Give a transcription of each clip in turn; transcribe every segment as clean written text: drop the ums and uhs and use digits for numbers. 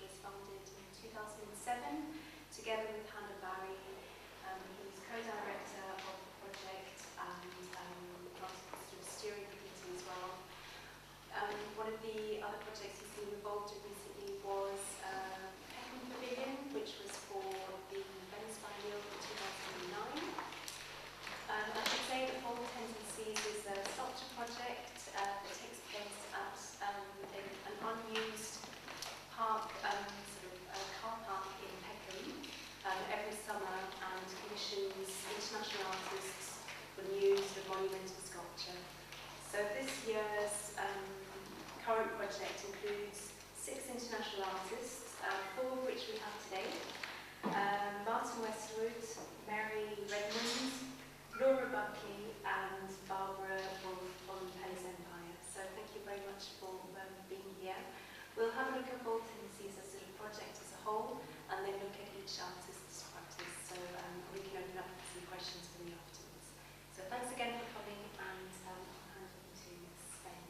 was founded in 2007, together with Hannah Barry, who's co-director of the project and runs the steering committee as well. One of the other projects he's been involved in recently was Peckham Pavilion, which was for the Venice Biennial in 2009. I should say that Bold Tendencies is a sculpture project that takes place at an unused park, car park in Peckham every summer, and commissions international artists for new monumental sculpture. So this year's current project includes 6 international artists, 4 of which we have today. Westwood, Mary Redmond, Laura Buckley and Barbara Wolff from Peles Empire. So thank you very much for being here. We'll have a look at Bold Tendencies as a project as a whole, and then look at each artist's practice. So we can open up some questions for me afterwards. So thanks again for coming, and I'll hand over to Sven.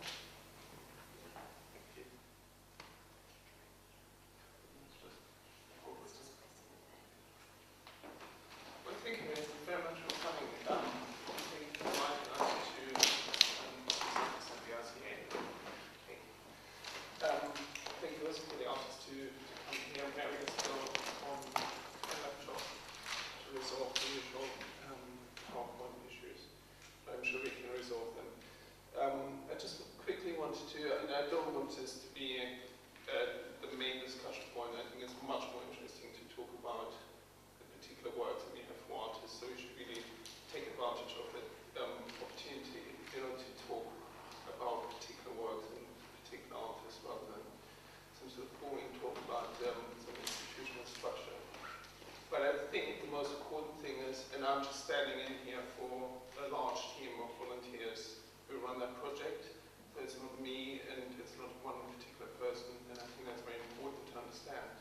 Well, thank you very much for coming. I think it might be nice to present the RCA. Thank you also for the artists to come here. Mary has to go on a laptop to resolve the usual PowerPoint issues. I'm sure we can resolve them. I just quickly wanted to, and I don't want this to be the main discussion point. I think it's much more interesting to talk about the particular works that we have for artists, so we should really take advantage of the opportunity, to talk about particular works and particular artists rather than some sort of boring talk about some institutional structure. But I think the most important thing is, and I'm just standing in here for a large team of volunteers who run that project, so it's not me and it's not one particular person, and I think that's very important to understand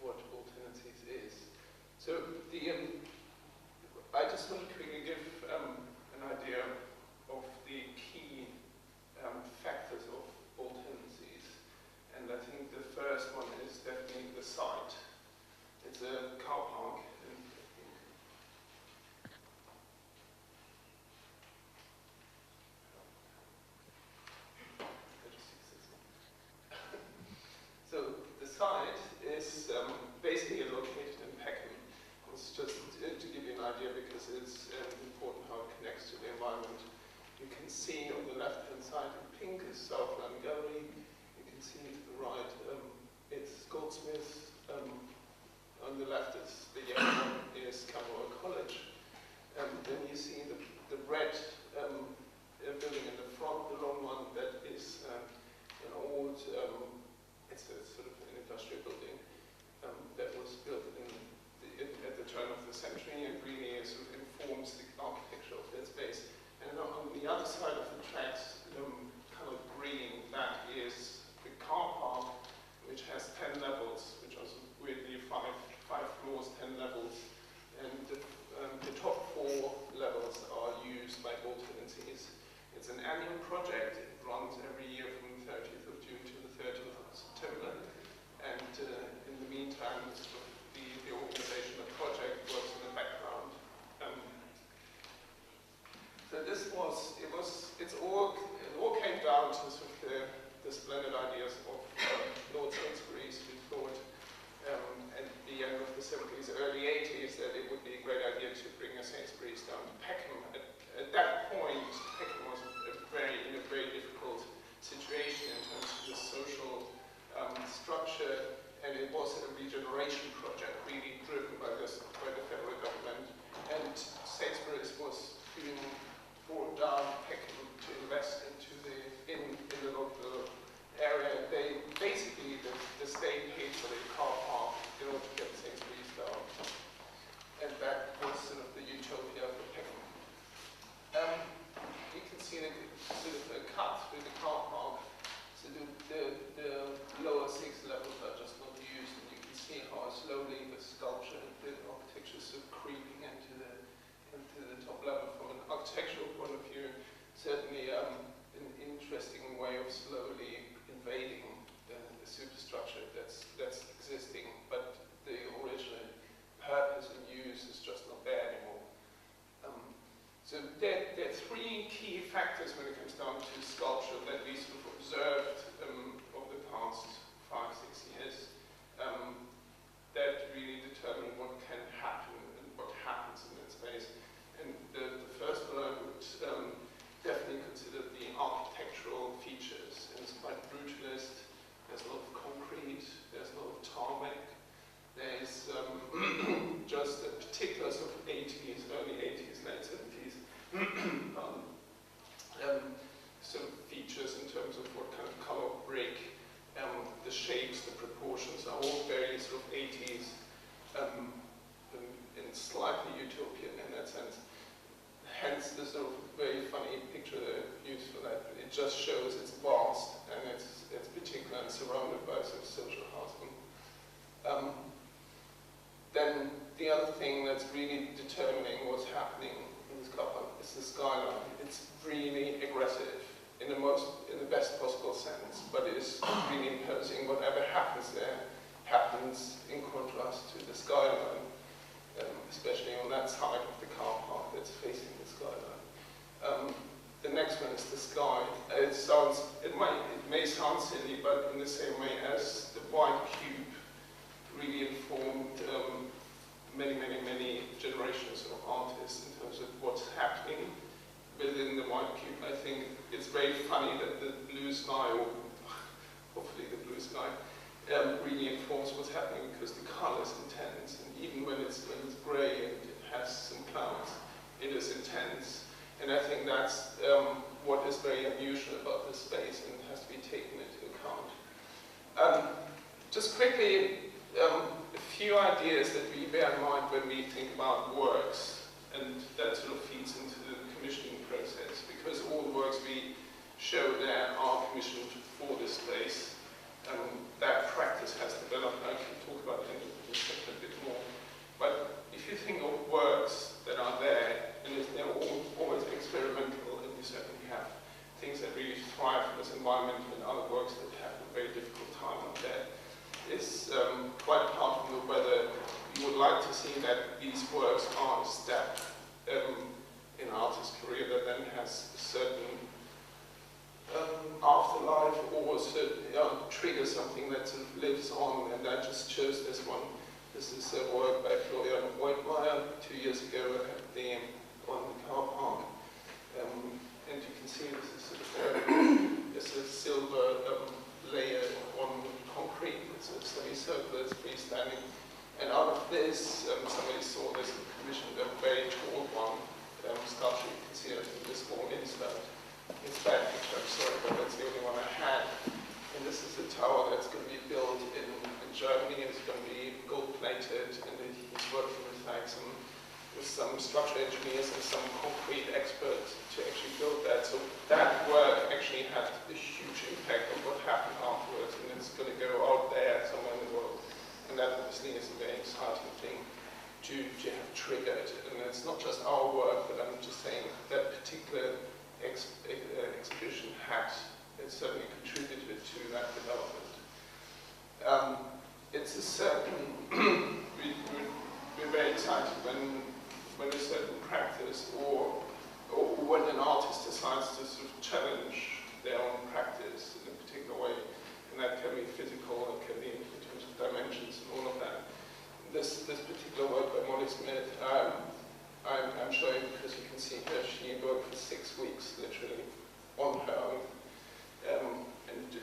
what Bold Tendencies is. So I just want to quickly give an idea of the key factors of Bold Tendencies, and I think the first one is definitely the site. It's a car park. So the site is basically located in Peckham. It's just to give you an idea, because it's important how it connects to the environment. You can see on the left-hand side in pink is Southland Gallery. You can see to the right it's Goldsmiths. On the left is the yellow one is Camberwell College. Then you see the red building in the front, the long one, that is an old, it's a sort of an industrial building that was built at the turn of the century, and really sort of informs the architecture of that space. And on the other side of the tracks, kind of green, that is the car park, which has 10 levels, which are weirdly five floors, 10 levels, and the top 4 levels are used by Bold Tendencies. It's an annual project. It runs every year from the 30th of June to the 30th of September, and in the meantime, the organization of the project works in the background. So it all came down to sort of the splendid ideas of Lord Sainsbury's, who thought at the end of the 70s, early 80s, that it would be a great idea to bring a Sainsbury's down to Peckham. At that point, Peckham was in a very difficult situation in terms of the social structure, and it was a regeneration project really driven by the federal government. And Sainsbury's was being brought down Peckham to invest into the local area. They basically, the state paid for the car park in order to get Sainsbury's down, and that was sort of the utopia for Peckham. You can see the sort of a cut through the car park. So the lower 6 levels are just not used, and you can see how slowly the sculpture and the architecture is sort of creeping into the top level. From an architectural point of view, certainly an interesting way of slowly invading the superstructure. That's surrounded by sort of social housing. Then the other thing that's really determining what's happening in this car park is the skyline. It's really aggressive in the best possible sense, but it is really imposing. Whatever happens there happens in contrast to the skyline, especially on that side of the car park that's facing the skyline. The next one is the sky. It may sound silly, but in the same way as the white cube really informed many generations of artists in terms of what's happening within the white cube. I think it's very funny that the blue sky, or hopefully the blue sky, really informs what's happening, because the color is intense, and even when it's grey and it has some clouds, it is intense. And I think that's what is very unusual about this space, and has to be taken into account. Just quickly, a few ideas that we bear in mind when we think about works, and that sort of feeds into the commissioning process, because all the works we show there are commissioned for this space. That practice has developed. I can talk about it in a bit more. But if you think of works that are there, and they're always experimental, and you certainly have things that really thrive in this environment, and other works that have a very difficult time up there, is quite apart from whether you would like to see that these works are a step in an artist's career that then has a certain afterlife, or trigger something that sort of lives on. And I just chose this one. This is a work by Florian Weidmeier 2 years ago at the car park. And you can see this is sort of it's a silver layer on concrete. It's a semicircular, it's freestanding. And out of this, somebody saw this and commissioned a very tall one sculpture. You can see it in this small insert. It's bad picture, I'm sorry, but that's the only one I had. And this is a tower that's going to be built in Germany. It's going to be gold-plated, and he's working with some structural engineers and some concrete experts to actually build that. So that work actually had a huge impact on what happened afterwards, and it's going to go out there somewhere in the world. And that obviously is a very exciting thing to have triggered. And it's not just our work, but I'm just saying that particular exhibition had certainly contributed to that development. It's a certain, we're very excited when a certain practice or when an artist decides to sort of challenge their own practice in a particular way, and that can be physical, it can be in terms of dimensions and all of that. This particular work by Molly Smith, I'm showing because you can see her, she worked for 6 weeks literally on her own.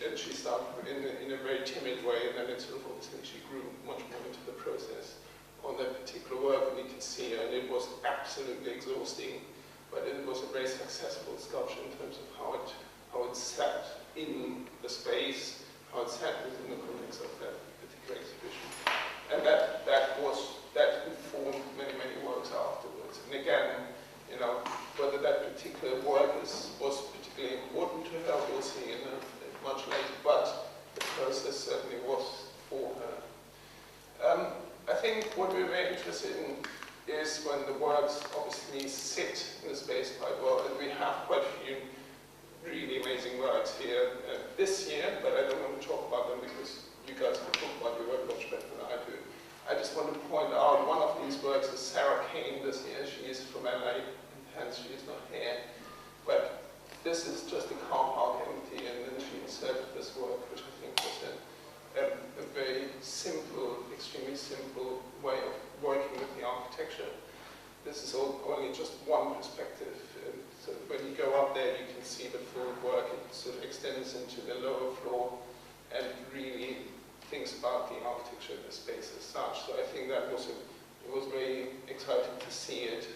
And she started in a very timid way, and then it sort of obviously she grew much more into the process on that particular work, and you can see her, and it was absolutely exhausting, but it was a very successful sculpture in terms of how it sat in the space, how it sat within the context of that particular exhibition. And that informed many works afterwards. And again, you know, whether that particular work was particularly important to her, we'll see in much later, but the process certainly was for her. I think what we're very interested in is when the works obviously sit in the space quite well, and we have quite a few really amazing works here this year, but I don't want to talk about them because you guys can talk about your work much better than I do. I just want to point out one of these works is Sarah Kane this year. She is from LA, and hence she is not here. But this is just a car park empty, and then she inserted this work, which I think was a very simple, extremely simple way of working with the architecture. This is only just one perspective. So when you go up there, you can see the full work. It sort of extends into the lower floor and really thinks about the architecture of the space as such. So I think that it was very exciting to see it,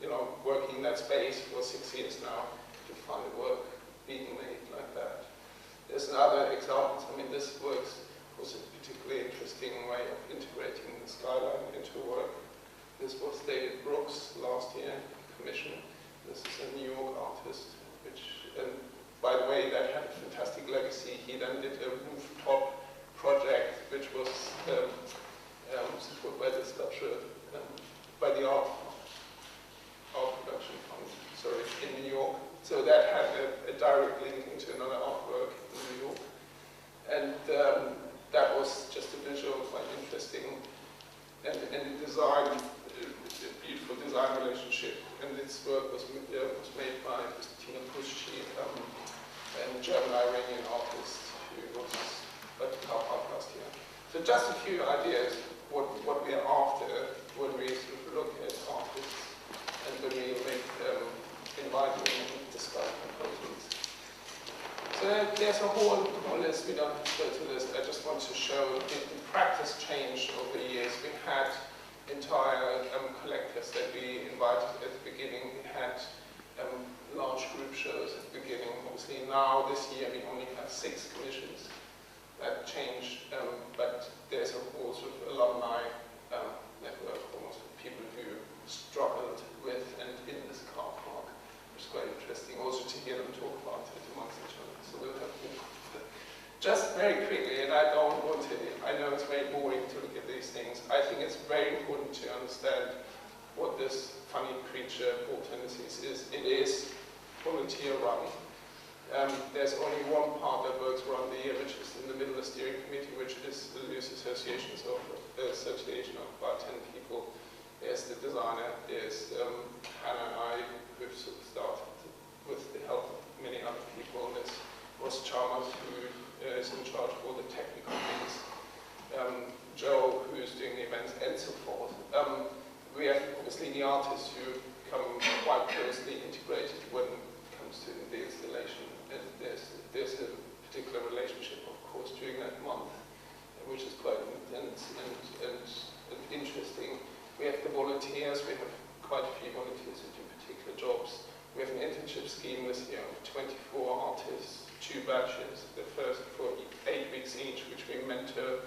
you know, working in that space for 6 years now, to find the work being made like that. There's another example. I mean, this work was a particularly interesting way of integrating the skyline into work. This was David Brooks last year, commissioned. This is a New York artist, which by the way, that had a fantastic legacy. He then did a rooftop project, which was supported by the sculpture, by the art production fund, sorry, in New York. So that had a direct link into another artwork in New York. And that was just a visual, quite interesting, and the design, a beautiful design relationship. And this work was made by Tina Puschy, a German-Iranian artist who was at the car park last year. So just a few ideas what we are after when we sort of look at artists and when we make invite them and discuss proposals. So there's a whole list. We don't have to go to this. I just want to show the practice change over the years. We had entire collectors that we invited at the beginning. We had large group shows at the beginning. Obviously now, this year, we only have 6 commissions. That changed, but there's a whole sort of alumni network, almost people who struggled with and in this car park, which is quite interesting also to hear them talk about it amongst each other. So we'll have to just very quickly, and I don't want to, I know it's very boring to look at these things. I think it's very important to understand what this funny creature, Bold Tendencies, is. It is volunteer run. There's only one part that works around the year, which is in the middle of the steering committee, which is the loose association of about 10 people. There's the designer, there's Hannah and I, who've sort of started with the help of many other people. There's Ross Chalmers, who is in charge of all the technical things. Joe, who's doing the events, and so forth. We have obviously the artists who come quite closely integrated when it comes to the installation. And there's a particular relationship, of course, during that month, which is quite intense and interesting. We have the volunteers. We have quite a few volunteers who do particular jobs. We have an internship scheme this year of 24 artists, 2 batches. The first for 8 weeks each, which we mentor,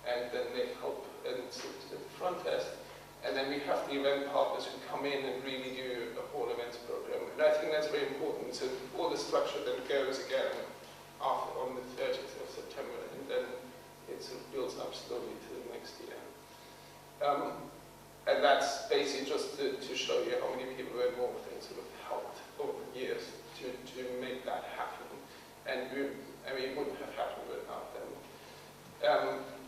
and then they help and sit at the front desk. And then we have the event partners who come in and really do a whole events program. And I think that's very important. So all the structure then goes again on the 30th of September, and then it sort of builds up slowly to the next year. And that's basically just to show you how many people were involved and sort of helped over the years to make that happen. And we wouldn't have happened without them.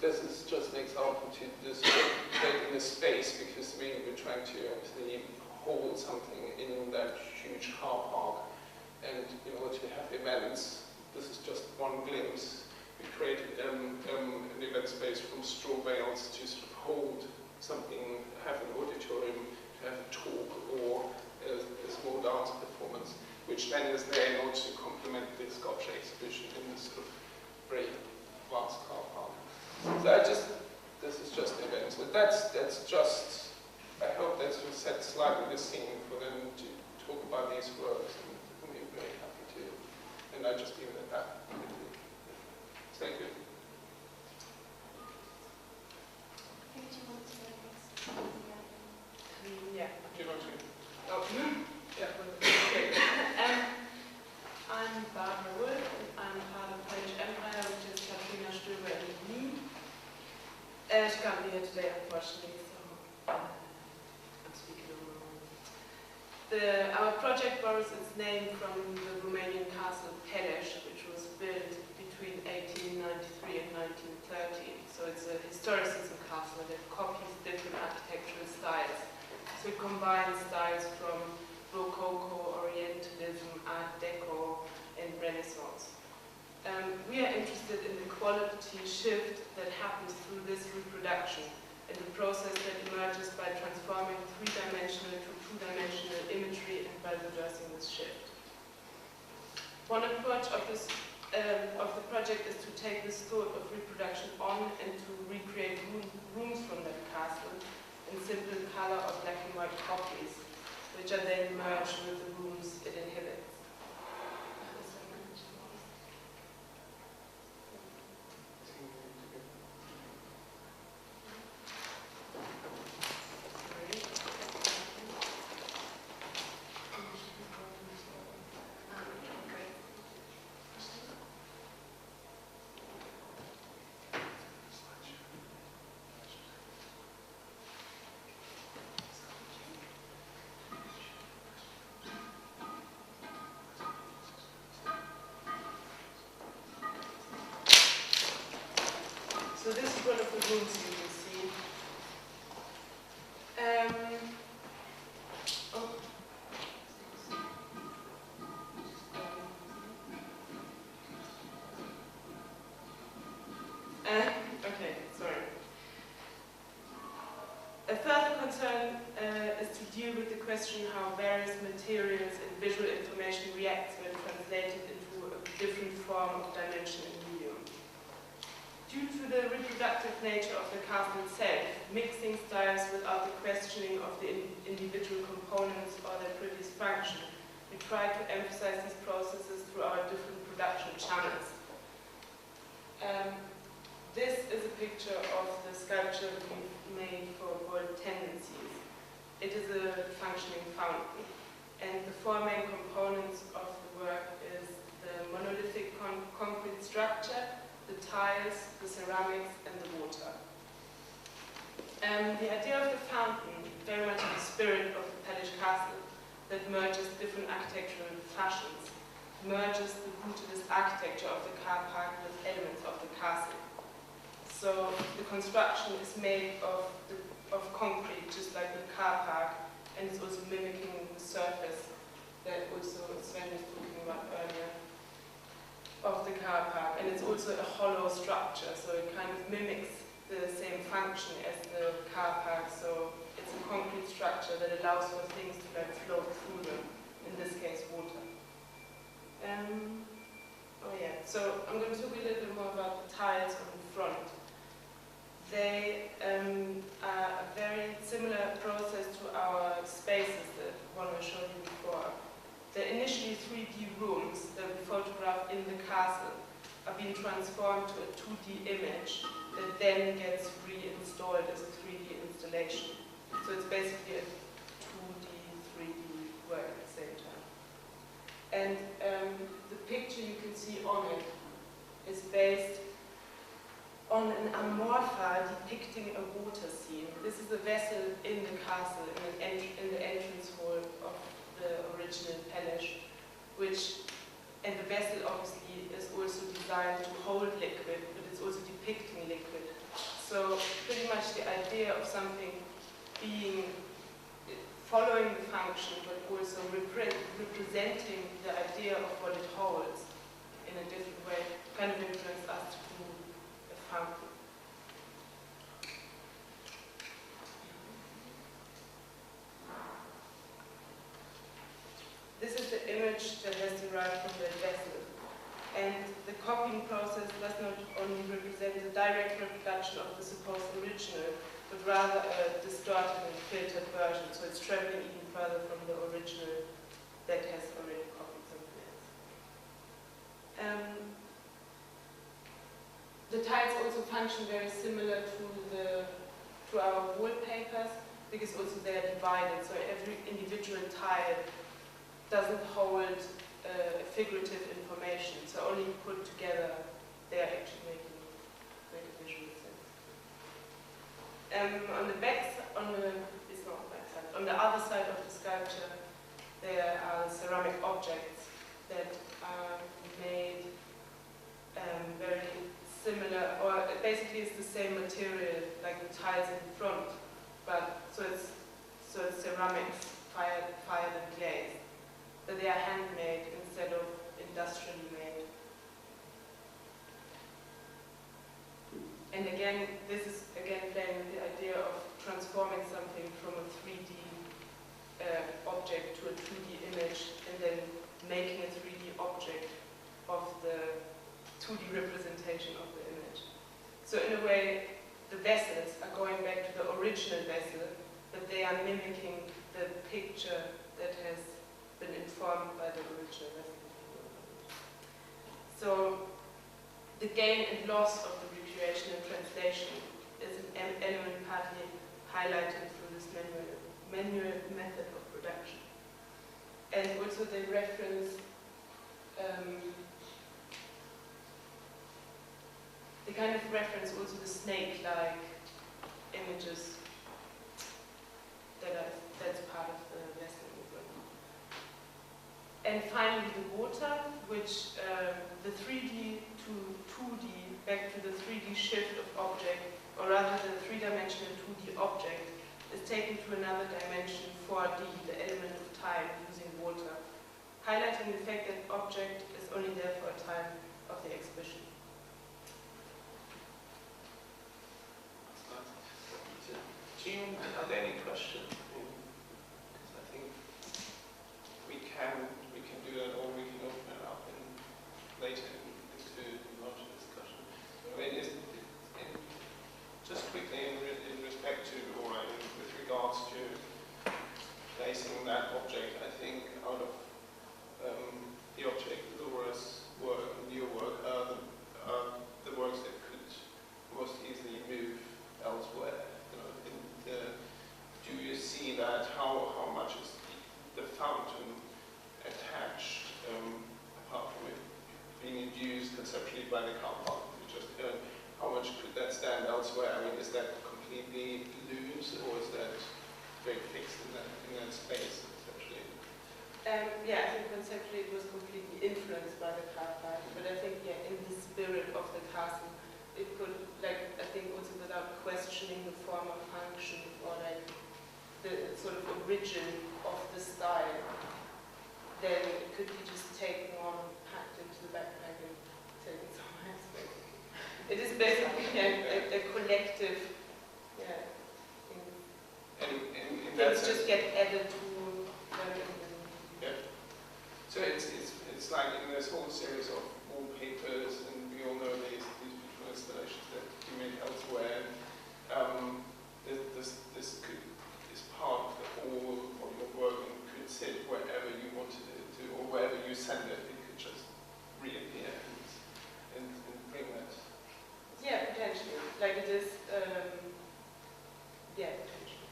This is just an example to creating this space, because we're trying to obviously hold something in that huge car park, and in order to have events, this is just one glimpse. We created an event space from straw bales to sort of hold something, have an auditorium, to have a talk or a small dance performance, which then is there in order to complement the sculpture exhibition in this sort of very vast car park. So this is just an event. So that's just, I hope that will set slightly the scene for them to talk about these works, and we're very happy to. And I just leave it at that. Thank you. Yeah. Do you want to? Oh, yeah. Okay. I'm Barbara Wolff, and I'm part of Peles Empire, which is Katrina Stöber and me. She can't be here today, unfortunately, so I'm speaking on my own. Our project borrows its name from the Romanian castle Peles, which was built between 1893 and 1930. So it's a historicism castle that copies different architectural styles. So it combines styles from Rococo, Orientalism, Art Deco, and Renaissance. We are interested in the quality shift that happens through this reproduction, and the process that emerges by transforming 3-dimensional to 2-dimensional imagery and by reversing this shift. One approach of the project is to take this thought of reproduction on and to recreate rooms from that castle in simple color or black and white copies, which are then merged with the rooms it inhabits. rooms you can see. Okay, sorry. A further concern is to deal with the question how various materials and visual information reacts when translated into a different form of dimension and medium. Due to the reproductive nature of the castle itself, mixing styles without the questioning of the individual components or their previous function, we try to emphasize these processes through our different production channels. This is a picture of the sculpture we made for Bold Tendencies. It is a functioning fountain, and the four main components of the work is the monolithic concrete structure, the tiles, the ceramics, and the water. The idea of the fountain, very much in the spirit of the Peles castle, that merges different architectural fashions, merges the brutalist architecture of the car park with elements of the castle. So the construction is made of concrete, just like the car park, and it's also mimicking the surface that also Sven was talking about earlier of the car park. And it's also a hollow structure, so it kind of mimics the same function as the car park. So it's a concrete structure that allows for things to like flow through them, in this case water. So I'm going to talk a little bit more about the tiles on the front. They are a very similar process to our spaces that one I showed you before. They're initially 3D rooms that we photographed in the castle are being transformed to a 2D image that then gets reinstalled as a 3D installation. So it's basically a 2D, 3D work at the same time. And the picture you can see on it is based on an amorpha depicting a water scene. This is a vessel in the castle, in the entrance hall of the original Peles, and the vessel obviously is also designed to hold liquid, but it's also depicting liquid. So pretty much the idea of something being following the function, but also representing the idea of what it holds in a different way, kind of influenced us to do a fountain. This is the image that has derived from the vessel. And the copying process does not only represent the direct reproduction of the supposed original, but rather a distorted and filtered version. So it's traveling even further from the original that has already copied something else. The tiles also function very similar to our wallpapers, because also they are divided. So every individual tile doesn't hold figurative information. So only put together, they are actually make a visual sense. On the back, it's not back side. On the other side of the sculpture, there are ceramic objects that are made very similar, or basically it's the same material like the tiles in the front, but so it's ceramics fired and glazed, but they are handmade instead of industrially made. And again, this is again playing with the idea of transforming something from a 3D object to a 2D image, and then making a 3D object of the 2D representation of the image. So in a way, the vessels are going back to the original vessel, but they are mimicking the picture that has been informed by the original vessel. So the gain and loss of the recreation and translation is an element partly highlighted through this manual method of production. And also they reference they kind of reference also the snake-like images that's part of the vessel movement. And finally the water, which the 3D to 2D, back to the 3D shift of object or rather the three-dimensional 2D object, is taken to another dimension, 4D, the element of time, using water, highlighting the fact that object is only there for a time of the exhibition. June, are there any questions? Because I think we can do that, or we can open it up later into larger discussion. I mean, just quickly in respect to, or with regards to placing that object, I think out of the object, Laura's work and your work are the works that could most easily move elsewhere. Do you see that? How much is the fountain attached, apart from it being induced conceptually by the car park we just heard? How much could that stand elsewhere? I mean, is that completely loose, or is that very fixed in that space conceptually? Yeah, I think conceptually it was completely influenced by the car park, but I think, yeah, in the spirit of the castle, it could, like, I think also without questioning the form or function, or like the sort of origin of the style, then it could be just taken on, packed into the backpack and taken somewhere else. It is basically a collective, yeah, thing. And things just get added to yeah. So it's like in this whole series of wallpapers, and we all know these beautiful installations that you make elsewhere. This is part of the whole of your work, and could sit wherever you wanted it to, or wherever you send it, it could just reappear and bring that. Yeah, potentially. Like it is, yeah, potentially.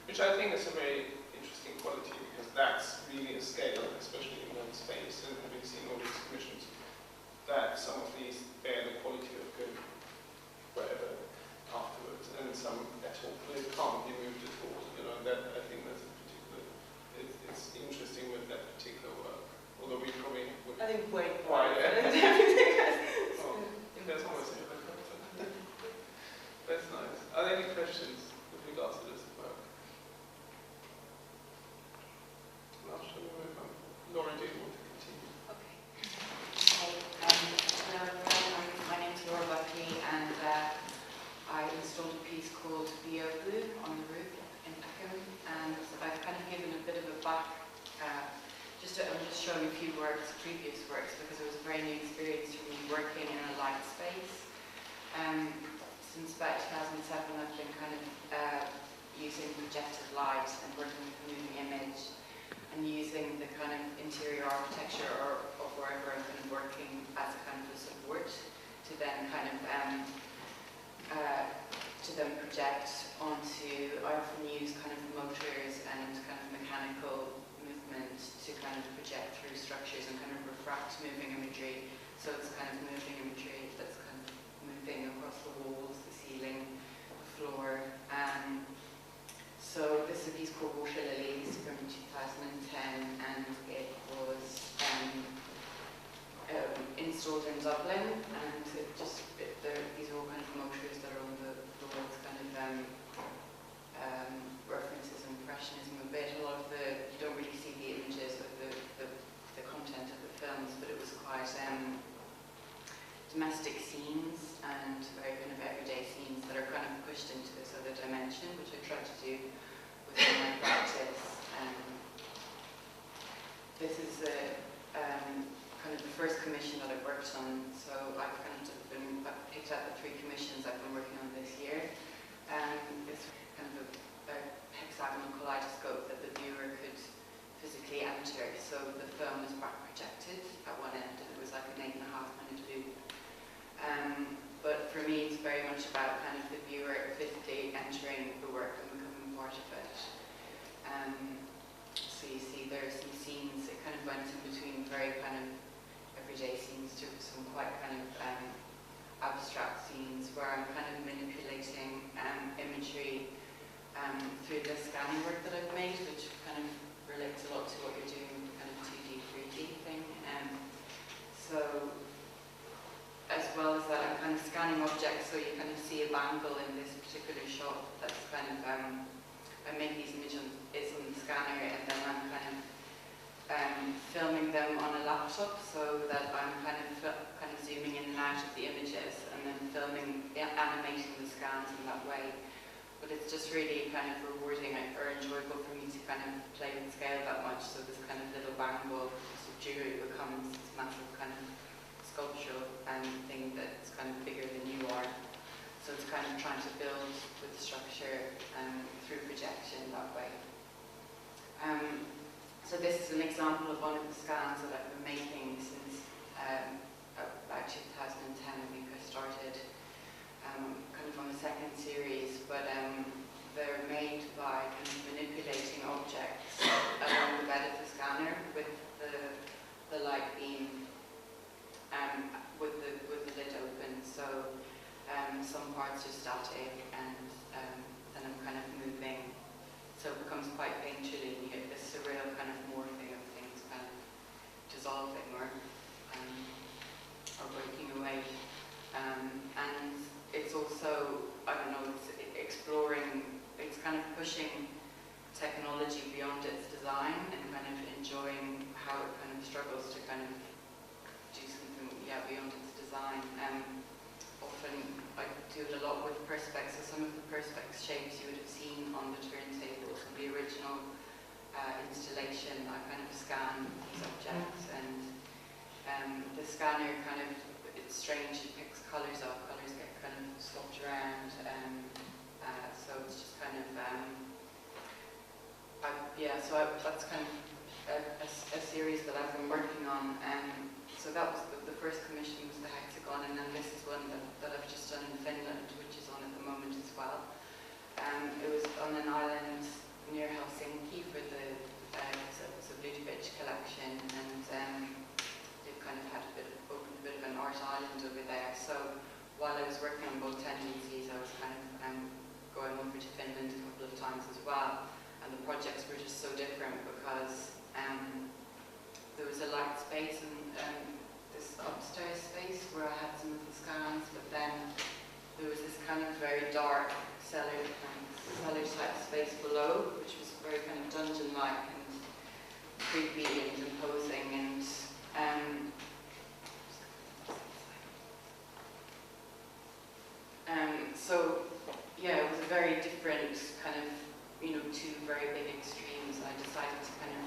Which I think is a very interesting quality, because that's really a scale, especially in that space, and having seen all these commissions, that some of these bear the quality of going wherever afterwards, and some at all, it can't be moved at all. That I think that's a particular. It's interesting with that particular work. Although we probably would. I think way more. And everything else. That's almost it. That's nice. Are there any questions with regards to this work? Now, shall we move on? Laura, do you want to continue? Okay. Hello everyone, my name is Laura Buckley, and I installed a piece called Bio Blue on the roof in Peckham, and I've kind of given a bit of a back, I'm just showing a few previous works, because it was a very new experience for me working in a light space. Since about 2007 I've been kind of using projected light and working with a moving image, and using the kind of interior architecture of wherever I'm kind of working as a kind of a support to then kind of project onto. I often use kind of motors and kind of mechanical movement to kind of project through structures and kind of refract moving imagery. So it's kind of moving imagery that's kind of moving across the walls, the ceiling, the floor. So this is a piece called Water Lilies from 2010, and it was installed in Dublin, and these are all kind of motors that are on the walls, kind of references and impressionism a bit. A lot of you don't really see the images of the content of the films, but it was quite domestic scenes and very kind of everyday scenes that are kind of pushed into this other dimension, which I try to do within my practice. This is kind of the first commission that I've worked on, so I've kind of picked out the 3 commissions I've been working on this year. It's kind of a hexagonal kaleidoscope that the viewer could physically enter. So the film was back projected at one end, and it was like an 8.5-minute loop. But for me, it's very much about kind of the viewer physically entering the work and becoming part of it. So you see there are some scenes, it kind of went in between very kind of everyday scenes to some quite kind of abstract scenes where I'm kind of manipulating imagery through the scanning work that I've made, which kind of relates a lot to what you're doing with the kind of 2D, 3D thing. So as well as that, I'm kind of scanning objects, so you kind of angle in this particular shot that's kind of, I make these images in the scanner and then I'm kind of filming them on a laptop so that I'm kind of zooming in and out of the images and then animating the scans in that way. But it's just really kind of rewarding or enjoyable for me to kind of play with scale that much. So this kind of little bangle jewelry becomes this massive kind of sculptural thing that's kind of bigger than you are. So it's kind of trying to build with structure through projection that way. So this is an example of one of the scans that I've been making since about 2010. I think I started kind of on the second series, but they're made by kind of manipulating objects along the bed of the scanner with the light beam with the lid open. So some parts are static and then I'm kind of moving. So it becomes quite painterly and you get this surreal kind of morphing of things kind of dissolving or breaking away. And it's also, I don't know, it's exploring, it's kind of pushing technology beyond its design and kind of enjoying how it kind of struggles to kind of do something, beyond its design. Often I do it a lot with perspex, so some of the perspex shapes you would have seen on the turntables from the original installation. I kind of scan these objects and the scanner kind of, it's strange, it picks colours up, colours get kind of swapped around, so it's just kind of, that's kind of a series that I've been working on. So that was the first commission was the hexagon, and then this is one that I've just done in Finland, which is on at the moment as well. It was on an island near Helsinki for the Budapest collection, and they've kind of had opened a bit of an art island over there. So while I was working on Bold Tendencies, I was kind of going over to Finland a couple of times as well, and the projects were just so different because there was a light space and this upstairs space where I had some of the scans, but then there was this kind of very dark cellar type space below, which was very kind of dungeon-like and creepy and imposing, and so yeah, it was a very different kind of, two very big extremes. I decided to kind of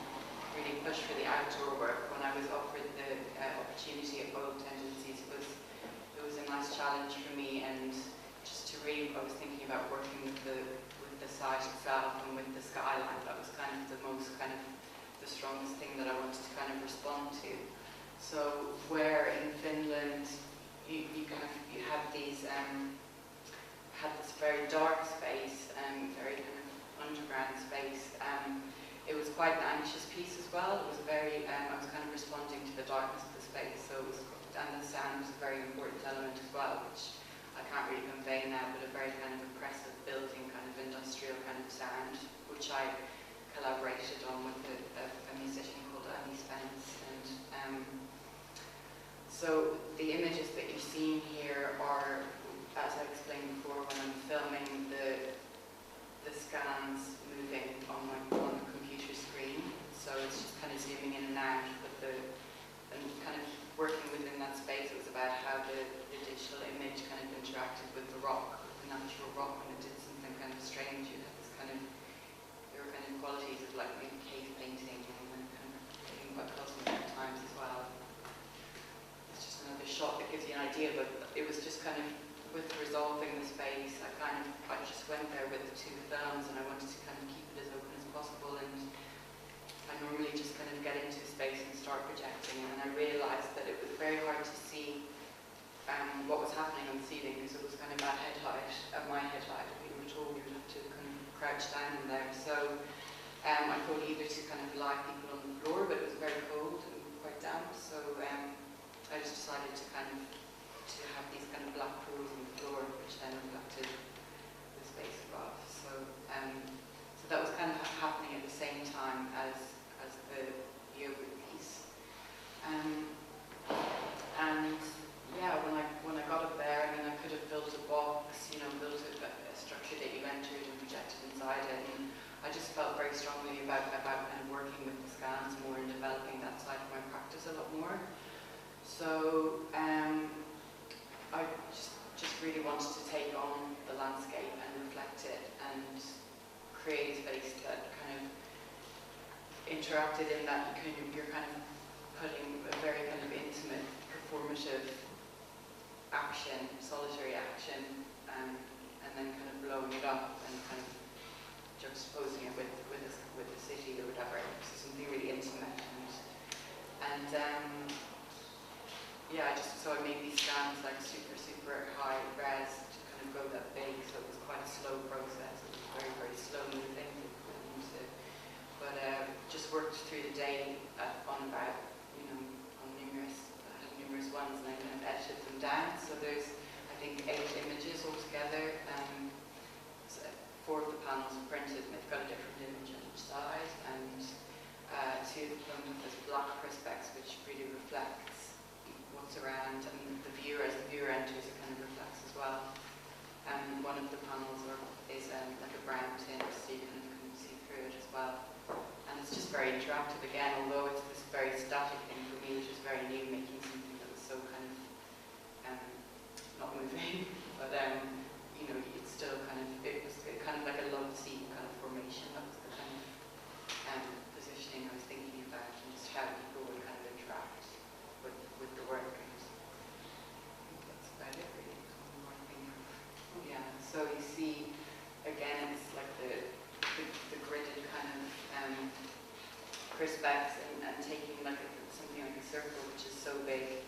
really push for the outdoor work when I was offered the opportunity at Bold Tendencies. It was a nice challenge for me, and just to really, I was thinking about working with the site itself and with the skyline. That was kind of the strongest thing that I wanted to kind of respond to. So where in Finland you had these had this very dark space and very kind of underground space. It was quite an anxious piece as well. It was very, I was kind of responding to the darkness of the space, so it was, and the sound was a very important element as well, which I can't really convey now, but a very kind of oppressive building, kind of industrial kind of sound, which I collaborated on with a musician called Spence. And so the images that you're seeing here are, as I explained before, when I'm filming the scans moving on the computer screen. So it's just kind of zooming in and out, and kind of working within that space. It was about how the digital image kind of interacted with the rock, with the natural rock, and it did something kind of strange. You had this kind of, there were kind of qualities of like maybe cave painting and then kind of thinking about cosmic at times as well. It's just another shot that gives you an idea, but it was just kind of, with resolving the space, I just went there with the two films and I wanted to kind of keep it as open as possible, and I normally just kind of get into space and start projecting, and I realised that it was very hard to see what was happening on the ceiling because it was kind of at my head height. We were told we would have to kind of crouch down in there, so I thought either to kind of lie people on the floor, but it was very cold and quite damp, so I just decided to kind of have these kind of black pools on the floor, which then reflected the space above. So that was kind of happening at the same time as the yoga piece. And yeah, when I got up there, I mean, I could have built a box, built create a space that kind of interacted in that you're kind of putting a very kind of intimate, performative action, solitary action, and then kind of blowing it up and kind of juxtaposing it with the city or whatever. So something really intimate and yeah, so I made these scans like super high res to kind of go that big, so it was quite a slow process. It was very slow moving. But just worked through the day on about, on numerous ones, and I kind of edited them down. So there's, I think, 8 images altogether. So 4 of the panels are printed, and they've got a different image on each side, and 2 of them with black perspex, which really reflects what's around, and the viewer, as the viewer enters, it kind of reflects as well. And one of the panels is like a brown tint, so you kind of can see through it as well. And it's just very interactive again, although it's this very static thing for me, which is very new, making something that was so kind of not moving, but it's still kind of, it was kind of like a love seat kind of formation. That was the kind of positioning I was thinking about, and just how people would kind of interact with the work. And that's about it, really. One more thing. Yeah, so you see, again, it's like the gridded kind of perspex and taking like something like a circle, which is so big.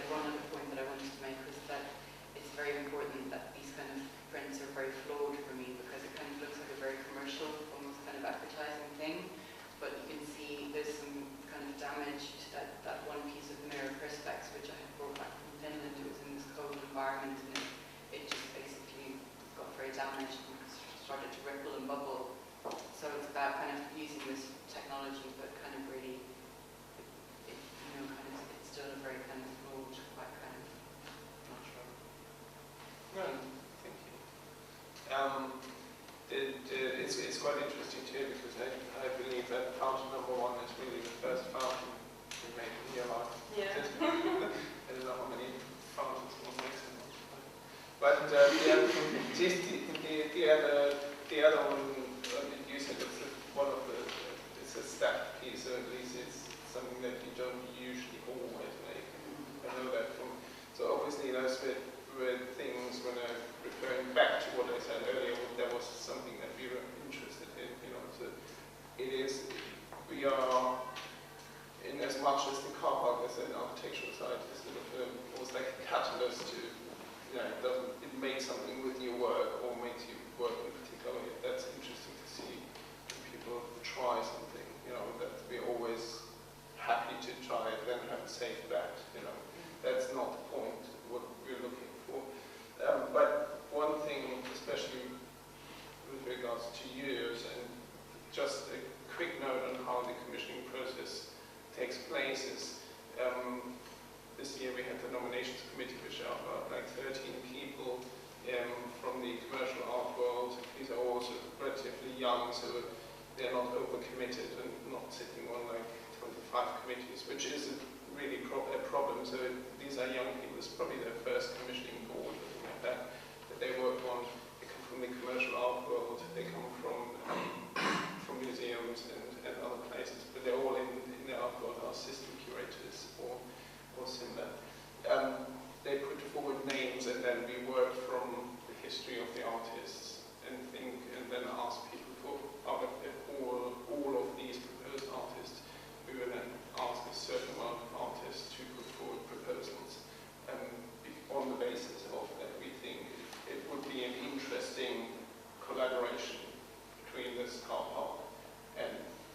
One other point that I wanted to make was that it's very important that these kind of prints are very flawed for me, because it kind of looks like a very commercial, almost kind of advertising thing. But you can see there's some kind of damage to that one piece of mirror perspex, which I had brought back from Finland. It was in this cold environment, and it just basically got very damaged and started to ripple and bubble. So it's about kind of using this technology, but kind of really, it's still a very kind of flawed, quite kind of natural. Right, thank you. It's quite interesting too, because I believe that fountain number 1 is really the first fountain we made in your life. Yeah. I don't know how many fountains one makes in one. But the other one, you said it's a stacked piece, so at least it's something that you don't usually always make. I know that so obviously those were things, when I'm referring back to what I said earlier, there was something that we were interested in, so we are, in as much as the car park as an architectural site is sort of almost like a catalyst to, it makes something with your work, or makes you work in particular. That's interesting to see when people try something, that we're always happy to try it, then have a safe bet, That's not the point, what we're looking for. But one thing, especially with regards to years, and just a quick note on how the commissioning process takes place is, this year we had the nominations committee, which are about like 13 people from the commercial art world. These are also relatively young, so they're not overcommitted and not sitting on like 25 committees, which is really a problem. So these are young people. It's probably their first commissioning board, something like that they work on. They come from the commercial art world. They come from museums and other places, but they're all in the art world, are assistant curators or similar. They put forward names, and then we work from the history of the artists and then ask people for, out of all of these proposed artists, we will then ask a certain amount of artists to put forward proposals on the basis of that we think it would be an interesting collaboration between this car park and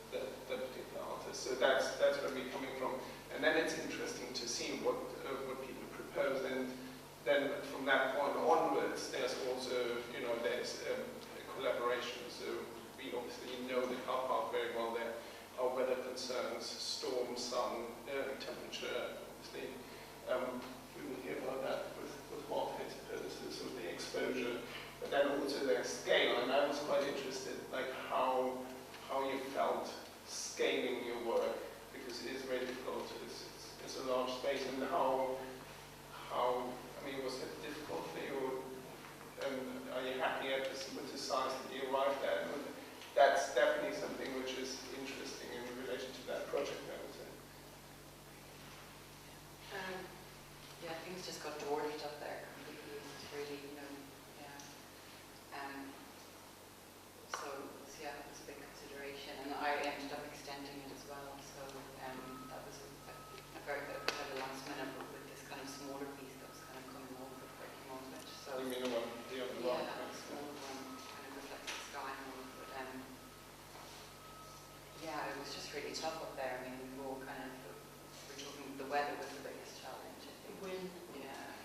the particular artist. So that's where we're coming from. And then it's interesting to see what people propose, and then from that point onwards, there's also, there's a collaboration. So we obviously know the car park very well. There are weather concerns, storm, sun, temperature, obviously. We will hear about that with wildhead purposes of the exposure, but then also their scale. And I was quite interested, like how you felt scaling your work, because it is very difficult. It's a large space, and how was it difficult for you? Are you happy with the size that you arrived at. And that's definitely something which is interesting in relation to that project, I would say. Yeah, things just got dwarfed up there completely. It's really, yeah. So yeah, it was a big consideration, and I ended up extending it as well. So that was a very last minute, but with this kind of smaller piece that was kind of coming over the working on it. So You mean the other one? yeah, the smaller one kind of reflects the sky more. But yeah, it was just really tough up there. I mean, we were all kind of we're talking. The weather was the biggest challenge. I think. The wind. Yeah,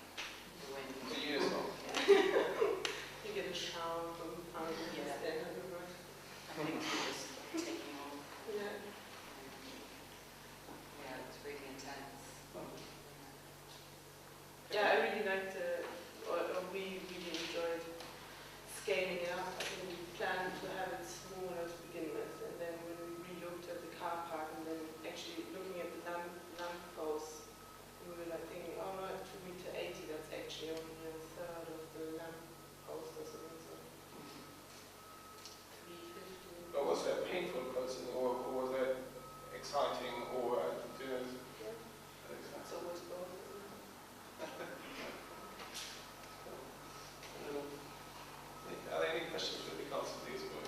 the wind. For you as well. Yeah. You get a shower from fountains Yeah. then everywhere. I think we were just taking off. Yeah. Yeah, it was really intense. Yeah, I really liked we really enjoyed scaling it up. I think we planned to have it smaller to begin with, and then when we looked at the car park and then actually looking at the lamp posts, we were like thinking, oh no, 2 meter 80, that's actually only a third of the lamp post or something, so 350. Or was that painful process, or was that exciting, or Yeah. It's always both, isn't it? Are there any questions with regards to these work?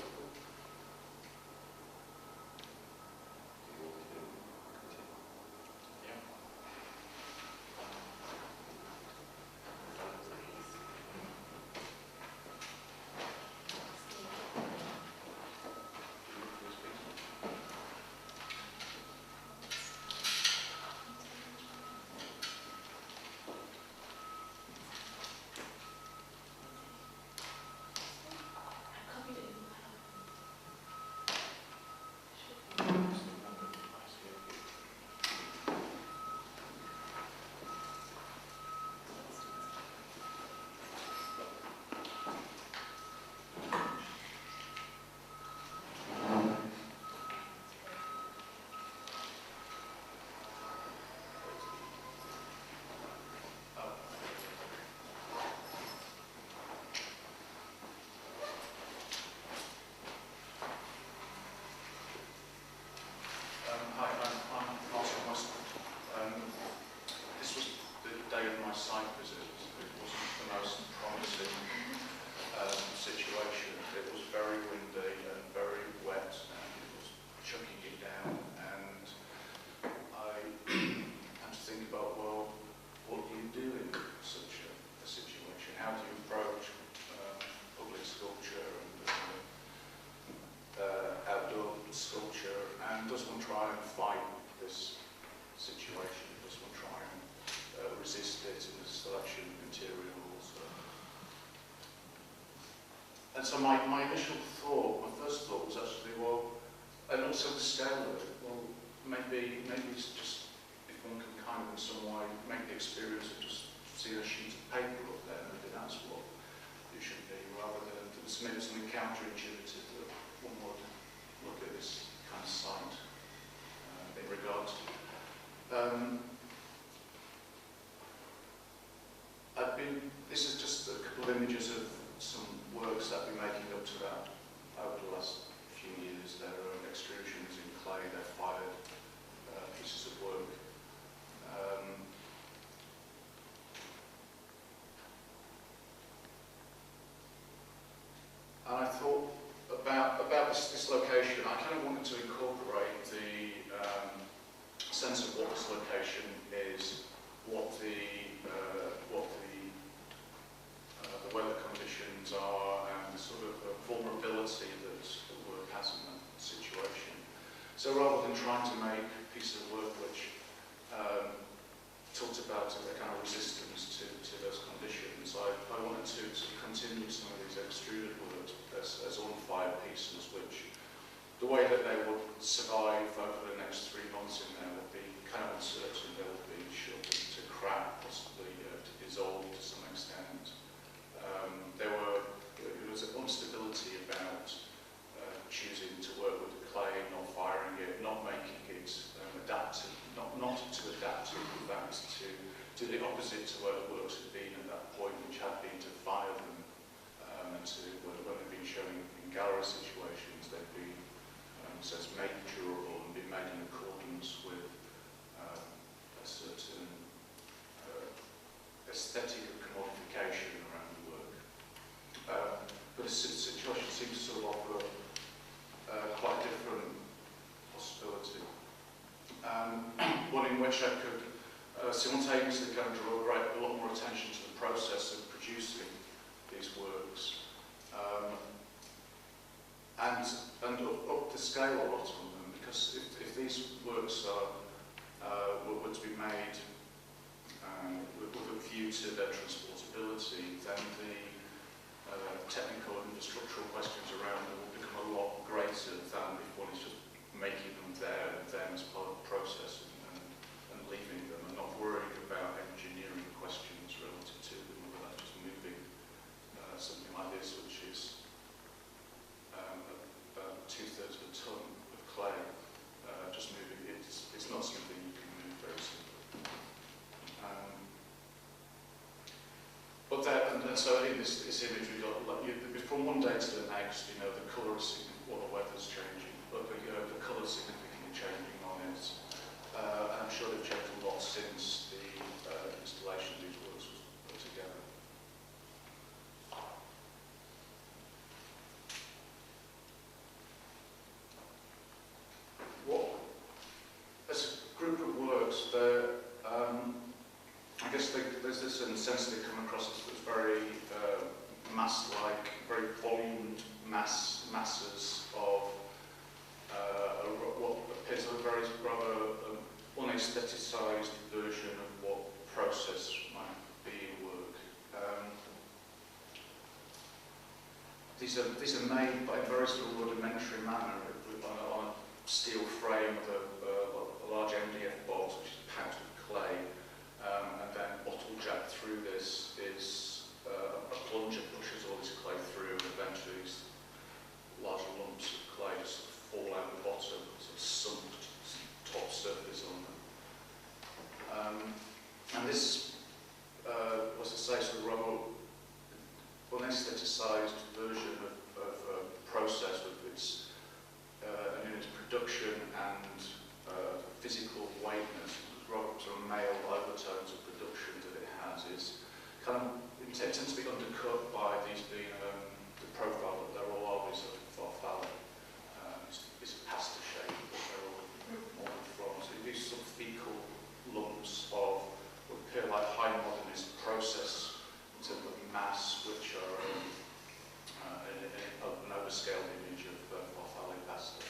And so my initial thought, my first thought was actually, well, and also the scale of it, well, maybe it's just, if one can kind of in some way make the experience of just seeing a sheet of paper up there, maybe that's what it should be, rather than maybe something counterintuitive that one would look at this kind of site in regard to. This is just a couple of images of some works that I've been making up to that over the last few years. There are extrusions in clay, they're fired pieces of work. And I thought about this location, I kind of wanted to incorporate the sense of what this location is, what the weather conditions are, and the sort of vulnerability that the work has in that situation. So rather than trying to make a piece of work which talked about a kind of resistance to those conditions, I wanted to continue some of these extruded works as on-fire pieces, which the way that they would survive over the next 3 months in there would be kind of uncertain. They would be sure to crack, possibly to dissolve to some extent. There was an instability about choosing to work with the clay, not firing it, not making it adaptive, not to adapt to, in fact, to do the opposite to where the works had been at that point, which had been to fire them this situation seems to sort of offer quite a different possibility. One in which I could simultaneously kind of draw a lot more attention to the process of producing these works, and up the scale a lot on them, because if these works were to be made with a view to their transportability, then the technical and infrastructural questions around them will become a lot greater than if one is just making them there and then as part of the process and leaving them and not worrying about engineering questions relative to them, whether that's just moving something like this, which is about 2/3 of a ton of clay, just moving it. It's not something you can move very simply. But that, and so in this image we got, like, from one day to the next, the colour is, the weather's changing, but the colour is significantly changing on it. And I'm sure they've changed a lot since the installation of these works was put together. As a group of works, I guess there's this sense they come across as very mass-like, very volumed masses of what appears a very rather unaestheticized version of what process might be in work. These are made by a very sort of rudimentary manner on a steel frame with a large MDF box, which is packed with clay. And then bottle jacked through this is a plunger pushes all this clay through, and eventually these large lumps of clay just fall out the bottom, sort of sunk top surface on them. And this, what's to say, sort of rather unaestheticized version of a process with its in its production and physical weightness, rather sort of male overtones of production that it has, is kind of tends to be undercut by these being the profile that they're all always farfalle. It's a pasta shape that they're all molded from. So these sort of fecal lumps of what appear like high modernist process in terms of mass, which are an overscaled image of farfalle pasta.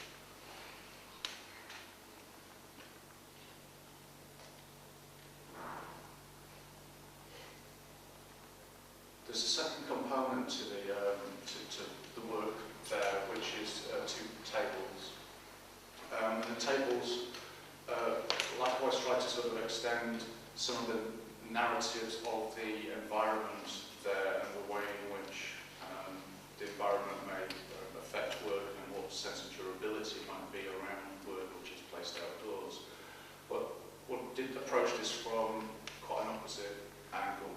There's a second component to the work there, which is two tables. And the tables likewise try to sort of extend some of the narratives of the environment there and the way in which the environment may affect work and what sense of durability might be around work which is placed outdoors. But one did approach this from quite an opposite angle.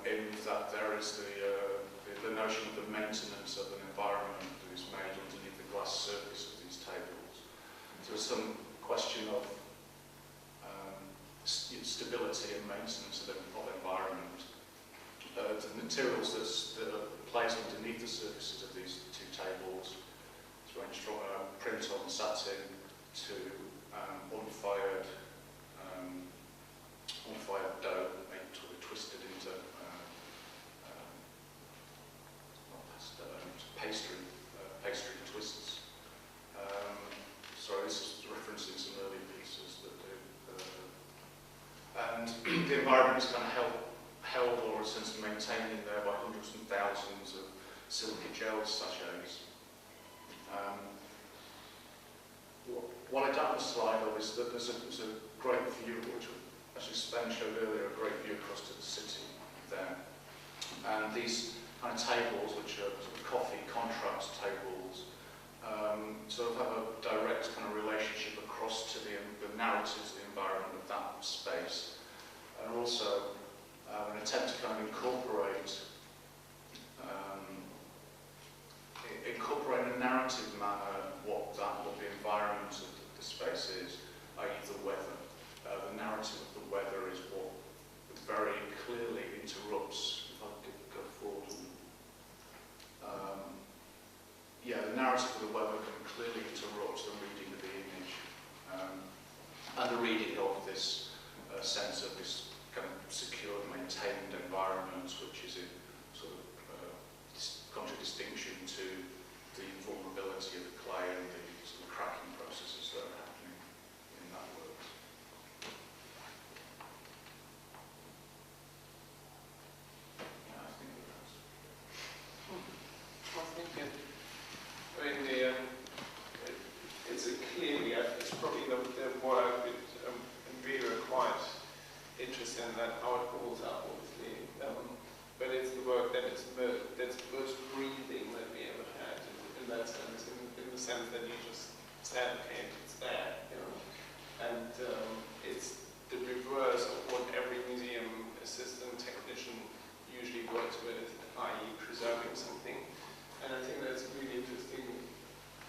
In that there is the notion of the maintenance of an environment that is made underneath the glass surface of these tables. So there's some question of stability and maintenance of environment. The materials that are placed underneath the surfaces of these two tables range from a print on satin to unfired dough made to be twisted into pastry twists. Sorry, this is referencing some earlier pieces that do. And the environment is kind of held or essentially maintained in there by hundreds and thousands of silica gel sachets. What I don't have a slide of is that there's a great view, which actually Sven showed earlier, a great view across to the city there. And these kind of tables, which are sort of coffee contrast tables, sort of have a direct kind of relationship across to the narratives of the environment of that space. And also an attempt to kind of incorporate in a narrative manner what the environment of the space is, i.e. the weather. The narrative of the weather is what very clearly interrupts, if I could go forward, and the reading of this sense of this kind of secure, maintained environment, which is in sort of contradistinction to the vulnerability of the clay and the sort of cracking processes that are happening in that work. Yeah, I think that's. Well, thank you. I mean, it's a clearly, it's probably the work that we are quite interested in, that how it holds up, obviously. But it's the work that is that's most breathing that we ever had in that sense, in the sense that you just said, okay, it's there, you know. And it's the reverse of what every museum assistant technician usually works with, i.e. preserving something. And I think that's really interesting.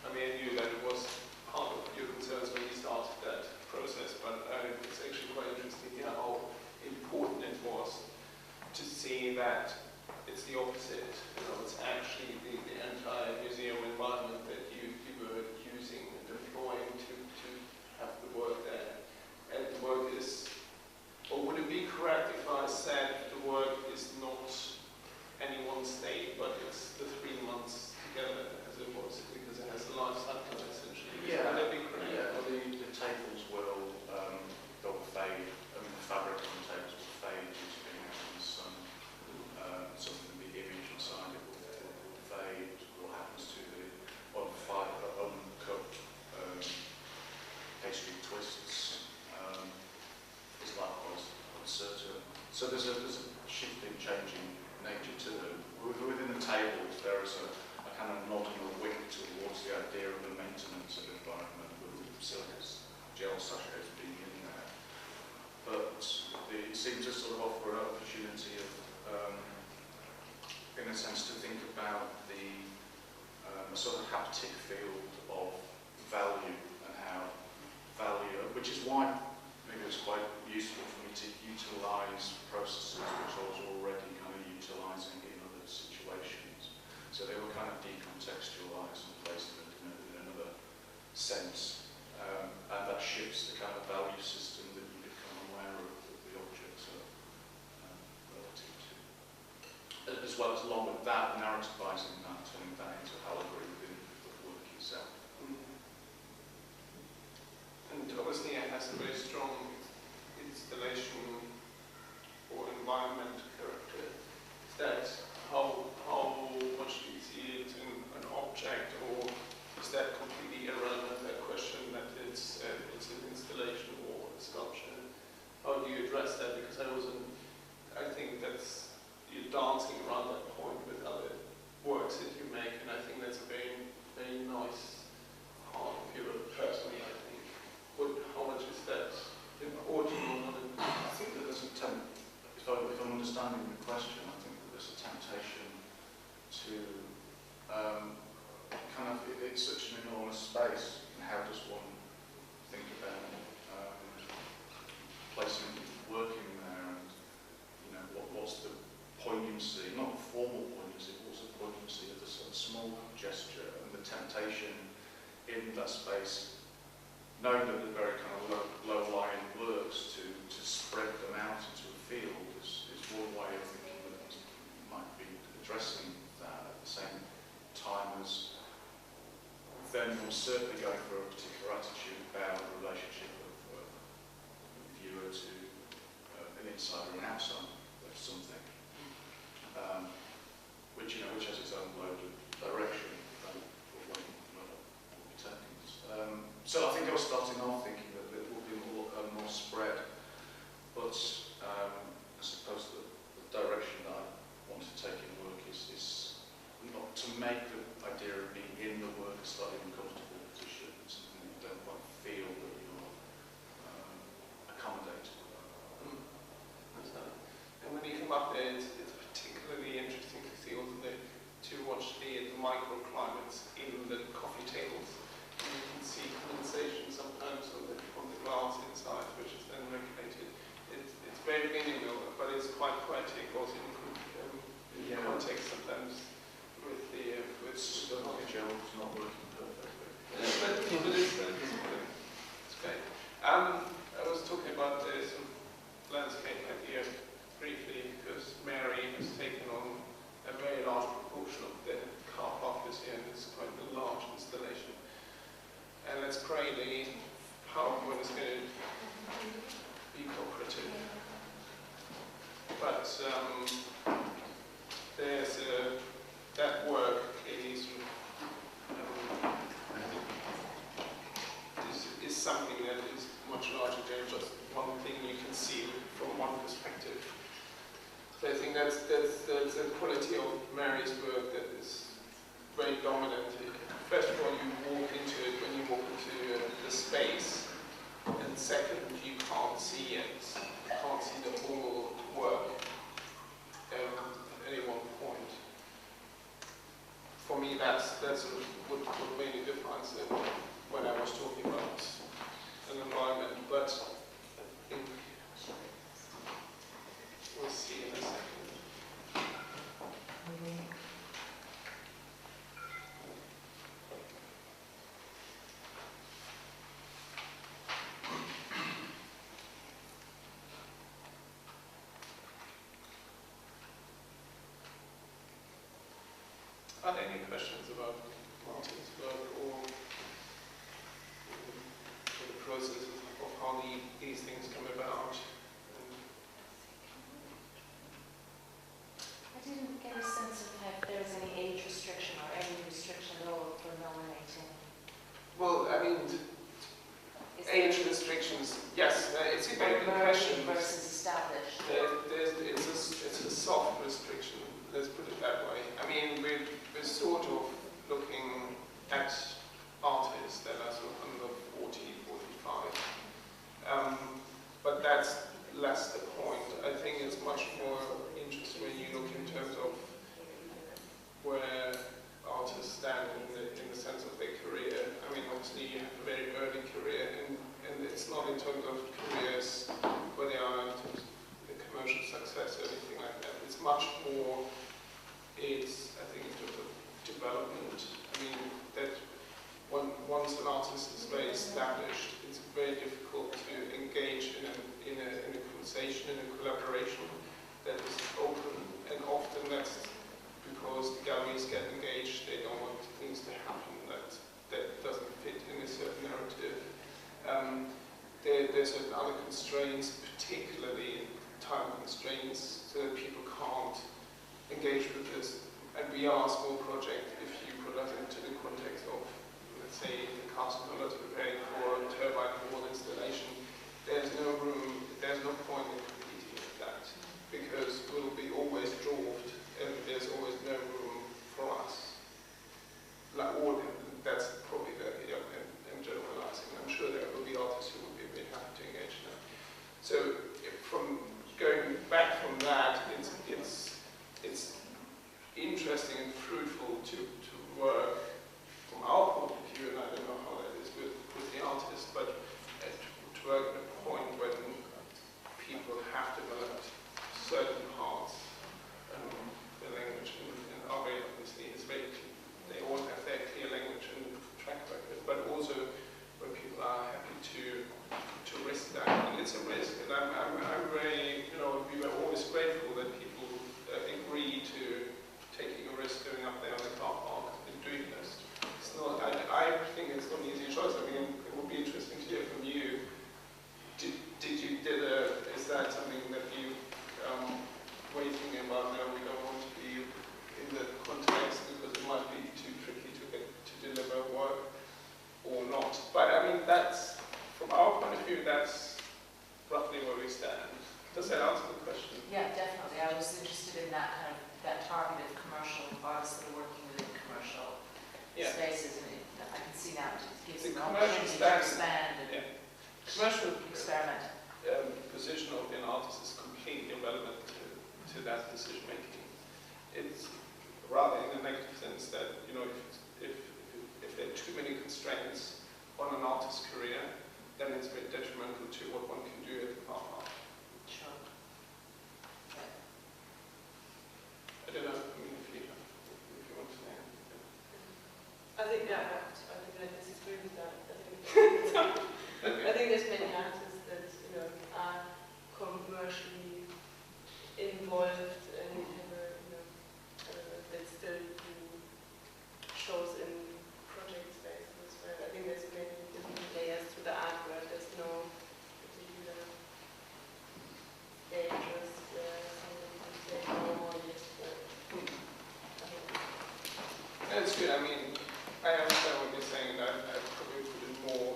I mean, I knew that it was part of your concerns when you started that process, but it's actually quite interesting how important it was to see that it's the opposite. You know, it's actually the entire museum environment that you were using and deploying to have the work there. And the work is, or would it be correct if I said the work is not any one state, but it's the 3 months together as it was, because it has a life cycle essentially? Yeah. Would that be correct? Yeah, well, the tables will they'll fade. I mean, the fabric on the tables will fade due to being out in the sun. Something in the image inside it will fade. What happens to the uncut pastry twists is likewise uncertain. So there's a shifting, changing nature to them. Within the tables, there is a kind of nod and a wink towards the idea of the maintenance of environment with silicas gel sachets being in there. But it seems to sort of offer an opportunity of, in a sense, to think about the sort of haptic field of value and how value, which is why maybe it's quite useful for me to utilise processes which I was already kind of utilising in other situations. So they were kind of decontextualised and placed in another sense. And that shifts the kind of value system that you become aware of that the objects are relative to. As well as along with that, narrativizing that, turning that into allegory within the work itself. And obviously it has a very strong installation or environment character. Is that how much do you see it in an object, or is that completely irrelevant, that question, that it's an installation or a sculpture? How do you address that? Because I think that's, you're dancing around that point with other works that you make, and I think that's a very, very nice part of your personally, I think. How much is that important or not? I think that there's if I'm understanding the question, I think that there's a temptation to kind of, it's such an enormous space, and how does one think about placing working there, and you know, what's the poignancy, not the formal poignancy, but what's the poignancy of the sort of small gesture, and the temptation in that space, knowing that they're very kind of low-lying works, to spread them out into a field is one way of thinking that it might be addressing that at the same time as then we're certainly going for a particular attitude about the relationship of viewer to an insider and outside of something, which has its own load of direction for when we'll be taking this. So I think I was starting off thinking that it will be more spread, but I suppose the direction that I want to take in work is not to make the idea of being in the work a slightly uncomfortable position, something that you don't quite feel that you're accommodated. And when you come up there, it's particularly interesting to see also to watch the microclimates in the coffee tables. And you can see condensation sometimes on the glass inside, which is then regulated. It's very minimal, but it's quite poetic also in context sometimes with the coffee gel is not working perfectly. quality of Mary's work that is very dominant. First of all, you walk into it when you walk into the space, and second, you can't see it. You can't see the whole work at any one point. For me, that's what made a difference when I was talking about an environment. But I think we'll see in a second. Are there any questions about Martin's work or the process of how these things come about? I didn't get a sense of if there was any age restriction or any restriction at all for nominating. Well, I mean, age restrictions, yes, it's a very good question. Versus established. It's a soft restriction, let's put it that way. I mean, we're sort of looking at artists that are sort of under 40, 45. But that's less the point. I think it's much more interesting when you look in terms of where artists stand in the sense of their career. I mean, obviously you have a very early career, and it's not in terms of careers where they are in terms of the commercial success or anything like that. It's much more, I think, in terms of development. I mean, that once an artist is very established, it's very difficult to engage in a conversation, in a collaboration that is open, and often that's because the galleries get engaged, they don't want things to happen that doesn't fit in a certain narrative. There's certain other constraints, particularly time constraints, so that people can't engage with this. And we are a small project. If you put us into the context of, let's say, the Conceptual preparing for a turbine wall installation, there's no room, there's no point in competing with that, because we'll be always dwarfed, and there's always no room for us. That's probably I'm generalizing. I'm sure there will be artists who will be very happy to engage in that. So, from going back from that, it's interesting and fruitful to work from our point of view, and I don't know how that is with the artist, but to work at a point when people have developed certain parts, the language, and our way obviously is very clear. They all have their clear language and track record, but also when people are happy to risk that, and it's a risk, and I'm very, we were always grateful that people agree to taking a risk going up there on the car park and doing this. It's not, I think it's not an easy choice. I mean, it would be interesting to hear from you. Is that something that you were thinking about now? We don't want to be in the context because it might be too tricky to deliver work or not. But I mean, that's, from our point of view, that's roughly where we stand. Does that answer the question? Yeah, definitely. I was interested in that kind of targeted commercial artists that are working within commercial spaces, and I can see now it gives them an opportunity to expand and commercial experiment. Position of an artist is completely irrelevant to that decision making. It's rather in the negative sense that if there are too many constraints on an artist's career, then it's very detrimental to what one can do at the car park. Sure. I don't know. I mean, if you want to say anything. I think I disagree with that. I think there's many artists that are commercially involved and that still do shows in project spaces. Right? I think there's many different layers to the art where there's no particular interest where somebody can say, oh, yes, That's good. I mean, I understand what you're saying. I probably put it more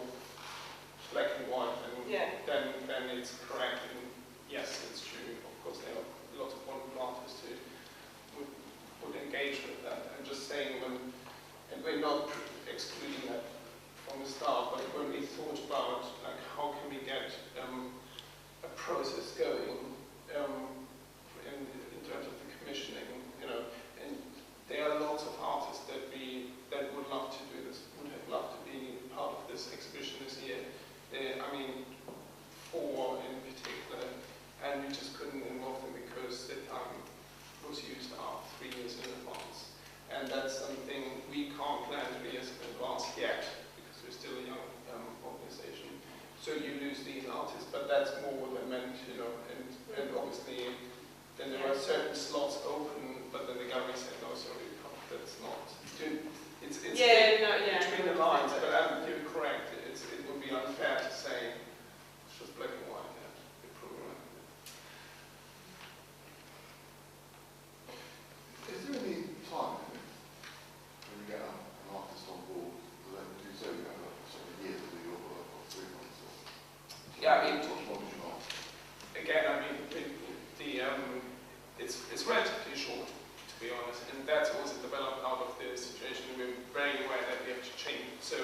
black and white than it's correct. And yes, it's true. Of course, there are lots of wonderful artists who would would engage with that. I'm just saying and we're not excluding that from the start, but when we thought about like how can we get a process going in terms of the commissioning, and there are lots of artists that would love to do this, would have loved to be part of this exhibition this year. I mean, 4 in particular, and we just couldn't involve them because the time was used up 3 years in advance. And that's something we can't plan 3 years in advance yet, because we're still a young organization. So you lose these artists, but that's more what I meant, and obviously then there were certain slots open, but then the gallery said, no, sorry, that's not. It's between the lines, but you're correct. It would be unfair to say it's just black and white. Is there any time limit when you get an artist on board? Do they do so? You have a year to do your work, or 3 months? Or Yeah, I mean, as long as you are. again, I mean, it's relatively short, to be honest, and that's also developed out of the situation. We're very aware that we have to change. So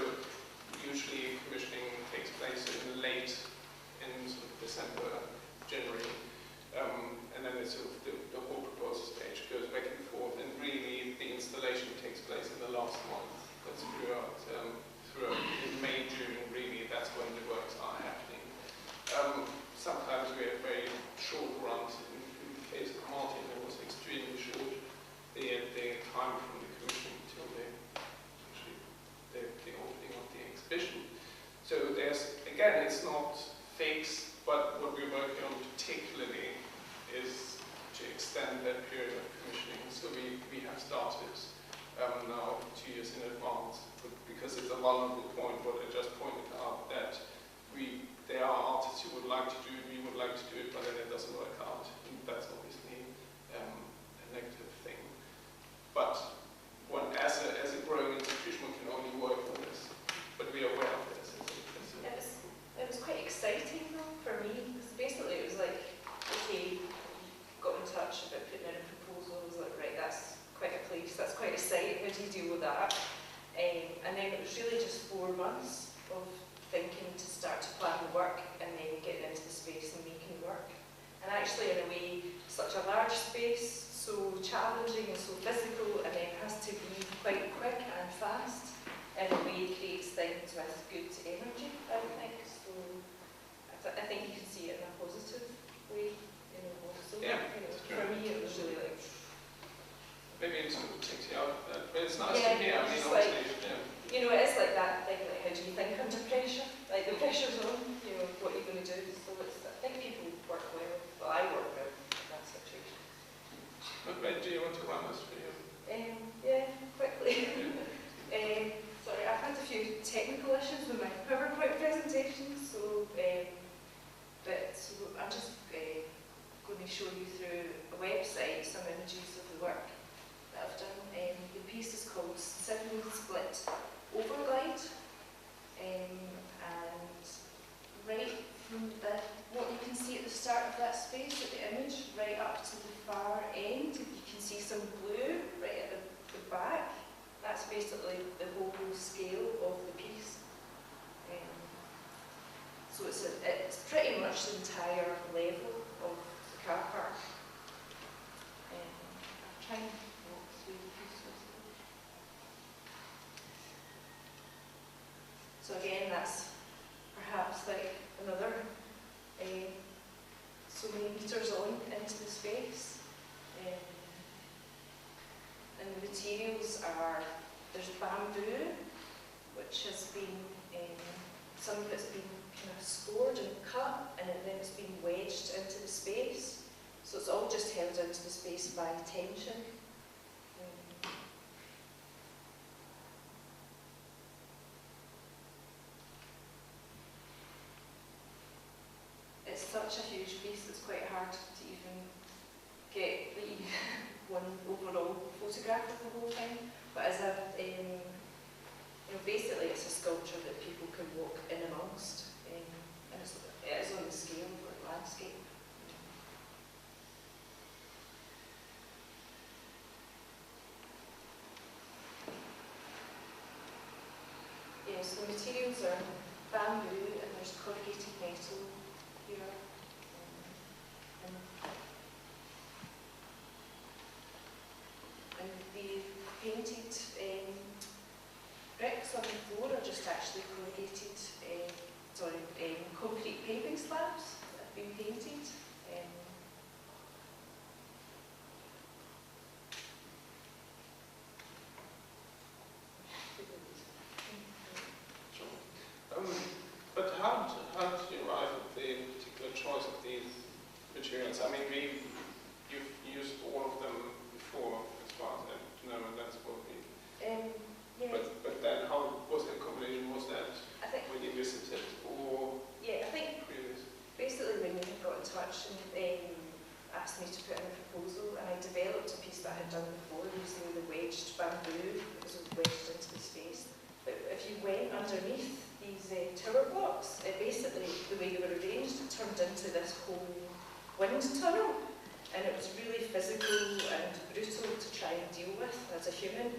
usually commissioning takes place in sort of December, January, and then it's sort of the whole proposal stage goes back and forth, and really the installation takes place in the last month. That's throughout in May, June, really, that's when the works are happening. Sometimes we have very short runs. In the case of Martin, it was extremely short. The time from the commissioning till the opening of the exhibition. So again, it's not fixed, but what we're working on particularly is to extend that period of commissioning. So we have started now 2 years in advance, because it's a vulnerable point, what I just pointed out, that there are artists who would like to do it, we would like to do it, but then it doesn't work out. And that's obviously a negative thing. But as a growing institution, we can only work on this, but we are aware of this. It was quite exciting though for me, because basically it was like, okay, got in touch about putting in a proposal. I was like, right, that's quite a place, that's quite exciting, how do you deal with that? And then it was really just 4 months of thinking to start to plan the work, and then getting into the space and making work. And actually, in a way, such a large space, so challenging and so physical, and then has to be quite quick and fast, in a way creates things with good energy, I would think. So I think you can see it in a positive way, also. Yeah, for me, it was really like... Maybe it sort of takes you out of that, but it's nice to Yeah, hear. I mean, just obviously, it is like that thing, like how do you think under pressure? Like the pressure's on, what are you going to do? So I think people work well. Well, I work well in that situation. But do you want to run this for you? Yeah, quickly. Sorry, I've had a few technical issues with my PowerPoint presentation, so I'm just going to show you through a website some images of the work that I've done. The piece is called 7 Split Overglide, and right from what you can see at the start of that space, at the image, right up to the far end, you can see some blue right at the back. That's basically the whole scale of the piece. So it's pretty much the entire level of the car park. I'm trying to walk through the piece. So again, that's perhaps like another so many meters on into the space. And the materials are, there's bamboo, which has been, some of it's been kind of scored and cut, and then it's been wedged into the space. So it's all just held into the space by tension. It's such a huge piece, it's quite hard to even get the one overall photograph of the whole thing. But as basically it's a sculpture that people can walk in amongst, and it is on the scale of like landscape. so the materials are bamboo and there's corrugated metal here. And the painted bricks on the floor are just actually corrugated, concrete paving slabs that have been painted. But how did you arrive at the particular choice of these materials? I mean, you've used all of them before, as far as I know, and that's what we... Yeah. But then how was the combination? Was that I think, when you visited or yeah, I think previous? basically when you got in touch and asked me to put in a proposal, and I developed a piece that I had done before using the wedged bamboo that was wedged into the space. But if you went underneath these tower blocks, it basically, the way they were arranged, it turned into this whole wind tunnel. And it was really physical and brutal to try and deal with as a human.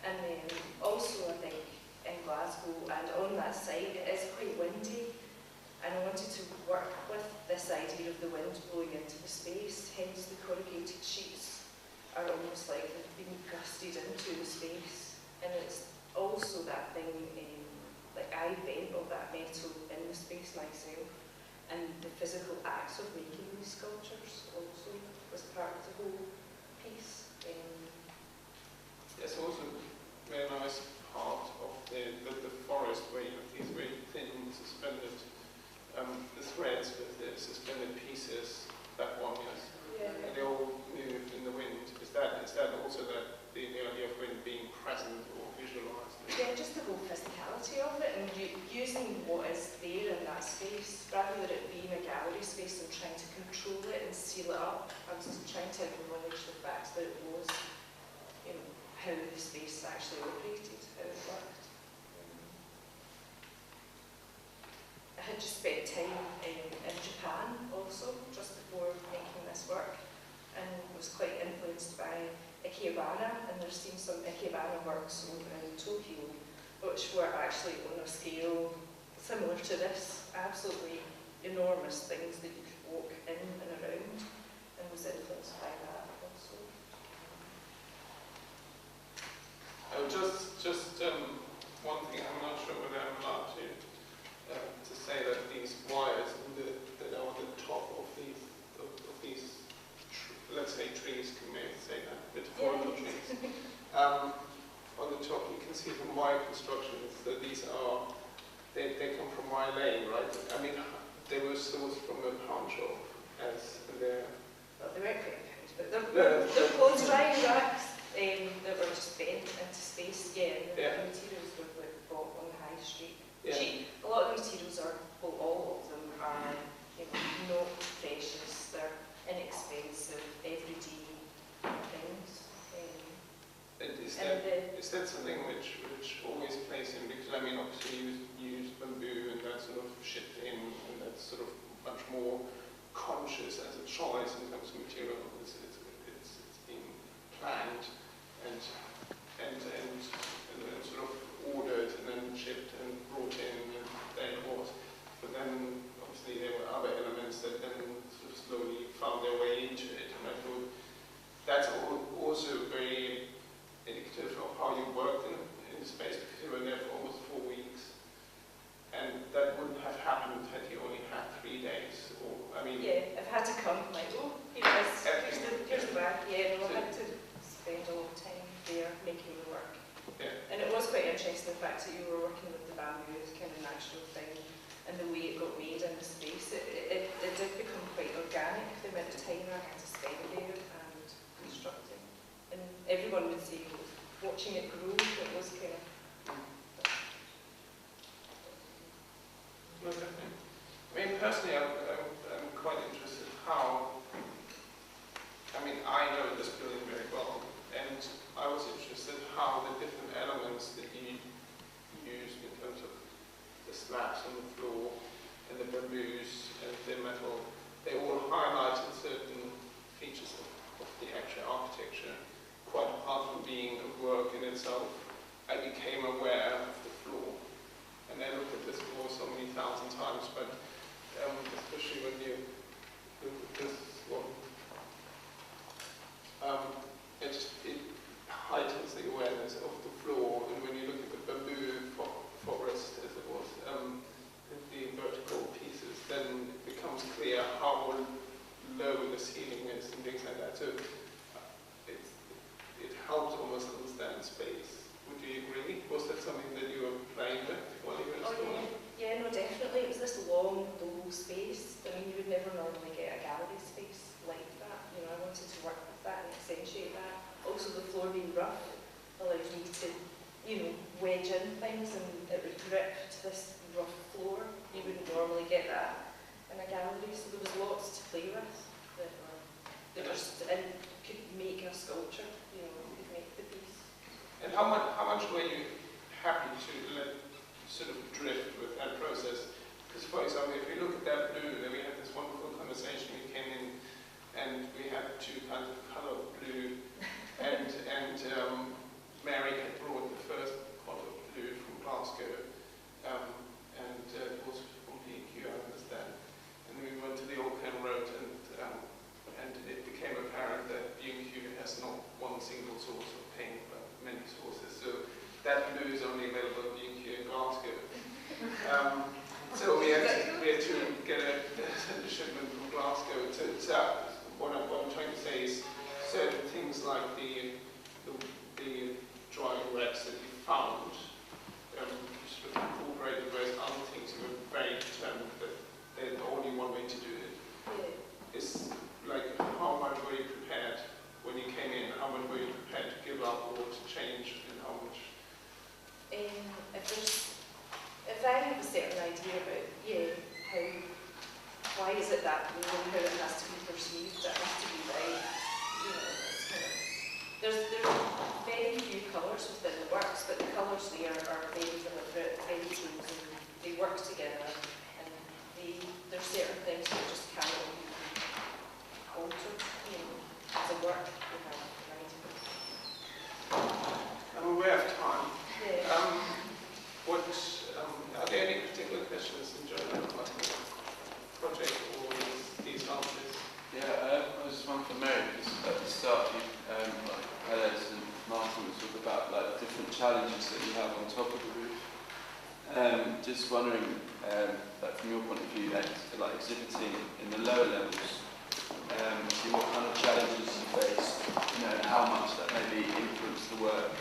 And then also, I think, in Glasgow and on that side, it is quite windy. And I wanted to work with this idea of the wind blowing into the space, hence the corrugated sheets are almost like they've been gusted into the space. And it's also that thing, like I bent all that metal in the space myself, and the physical acts of making these sculptures also was part of the whole piece. Yes, also a very nice part of the forest where you have these very thin suspended the threads with the suspended pieces, that one, yes. Yeah. And they all move in the wind. Is that also the idea of wind being present or visualized? Yeah, just the whole physicality of it, and using what is there in that space, rather than it being a gallery space and trying to control it and seal it up. I was just trying to acknowledge the fact that it was, how the space actually operated, how it worked. I had just spent time in Japan also, just before making this work, and was quite influenced by Ikebana, and there's been some Ikebana works over in Tokyo, which were actually on a scale similar to this, absolutely enormous things that you could walk in and around, and was influenced by that also. Just one thing, I'm not sure whether I'm allowed to say that these wires that are on the top of these let's say trees, can we say that, metaphorical trees. On the top you can see from wire constructions that these are, they come from wire laying, right? I mean, they were sourced from a pound shop as they're... Well, they weren't quite pounds, but they're clothes drying racks that were just bent into space, and the materials were like bought on the high street. Yeah. Cheap. A lot of the materials are, well, all of them are, not precious, they're inexpensive, everyday things. Is that something which always plays in? Because I mean, obviously you use bamboo and that sort of shipped in, and that's sort of much more conscious as a choice in terms of material. It's been planned and sort of ordered and then shipped and brought in, and there it was. But then obviously there were other elements that then sort of slowly found their way into it, and I thought that's also very indicative of how you worked in space, because you were there for almost 4 weeks, and that wouldn't have happened had you only had 3 days. Or I mean, yeah, I've had to come like, here's the bag. Yeah, no, I had to spend a long time there making the work. Yeah. And it was quite interesting the fact that you were working with the bamboo as kind of natural thing, and the way it got made in the space. It did become quite organic the amount of time I had to spend there and constructing. And everyone would say, watching it grow, it was kind of... No, definitely. I mean, personally, I'm quite interested how, I mean, I know this building very well, and I was interested how the different elements that you used in terms of the slabs on the floor and the bamboos and the metal, they all highlighted certain features of the actual architecture. Quite apart from being a work in itself, I became aware of the floor and I looked at this floor so many thousand times, but especially when you look at this one, it heightens the awareness of the floor, and when you look at the bamboo forest, as it was, the vertical pieces, then it becomes clear how low the ceiling is and things like that. So it helps almost understand space. Would you agree? Was that something that you were playing with while you were installing? Yeah, no, definitely. It was this long, low space. I mean, you would never normally get a gallery space like that. You know, I wanted to work with that and accentuate that. Also, the floor being rough allowed me to, you know, wedge in things, and it would grip to this rough floor. You wouldn't normally get that in a gallery, so there was lots to play with that could make a sculpture. You know, could make the piece. And how much were you happy to let sort of drift with that process? Because, for example, if you look at that blue, then we had this wonderful conversation. We came in and we had two kinds of color blue, and Mary had brought the first pot of blue from Glasgow, and it was from B&Q, I understand. And then we went to the Auckland Road, and it became apparent that B&Q has not one single source of paint, but many sources. So that blue is only available at B&Q in Glasgow. So we had to get a shipment from Glasgow. So what I'm trying to say is certain things like the drying racks that you found, you sort of incorporated those other things. You were very determined that there's only one way to do it. It's like, how much were you prepared when you came in? How much were you prepared to give up or to change, and how much? If I have a certain idea about, why is it that way, and how it has to be perceived, it has to be right, you know, it's kind of, there's very few colours within the works, but the colours there are very deliberate, very chosen, they work together, and there's certain things that just cannot be altered, you know, as a work you have writing. I'm aware of time. Yeah. Are there any particular questions in general about the project or these answers? Yeah, I was just one for Mary, because at the start, like Peles and Martin were talking about like different challenges that you have on top of the roof. Just wondering, like from your point of view, like exhibiting in the lower levels, what kind of challenges you faced, you know, and how much that maybe influenced the work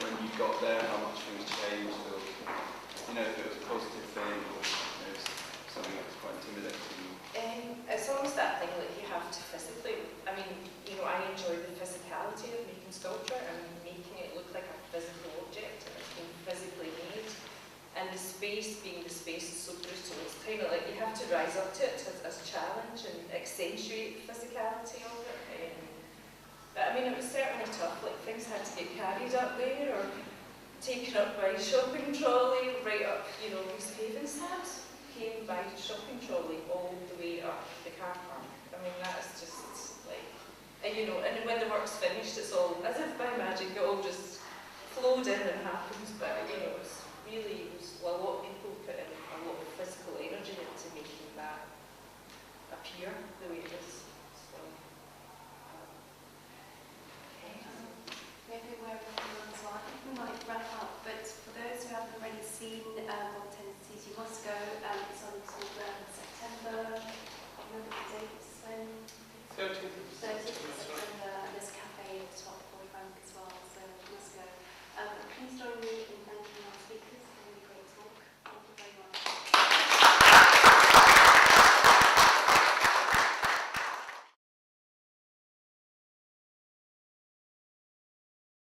when you got there, how much things changed, or you know, if it was a positive thing, or you know, something that was quite intimidating. It's almost that thing that you have to physically, I mean, you know, I enjoy the physicality of making sculpture and making it look like a physical object, and it's being physically made. And the space, being the space, is so brutal. It's kind of like you have to rise up to it as a challenge and accentuate the physicality of it. But I mean, it was certainly tough. Like, things had to get carried up there or taken up by shopping trolley, right up, you know, these paving slabs came by shopping trolley all the way up the car park. I mean, that is just like, and you know, and when the work's finished, it's all as if by magic, it all just flowed in and happens. But you know, it's really, a lot of people put in a lot of physical energy into making that appear the way it is.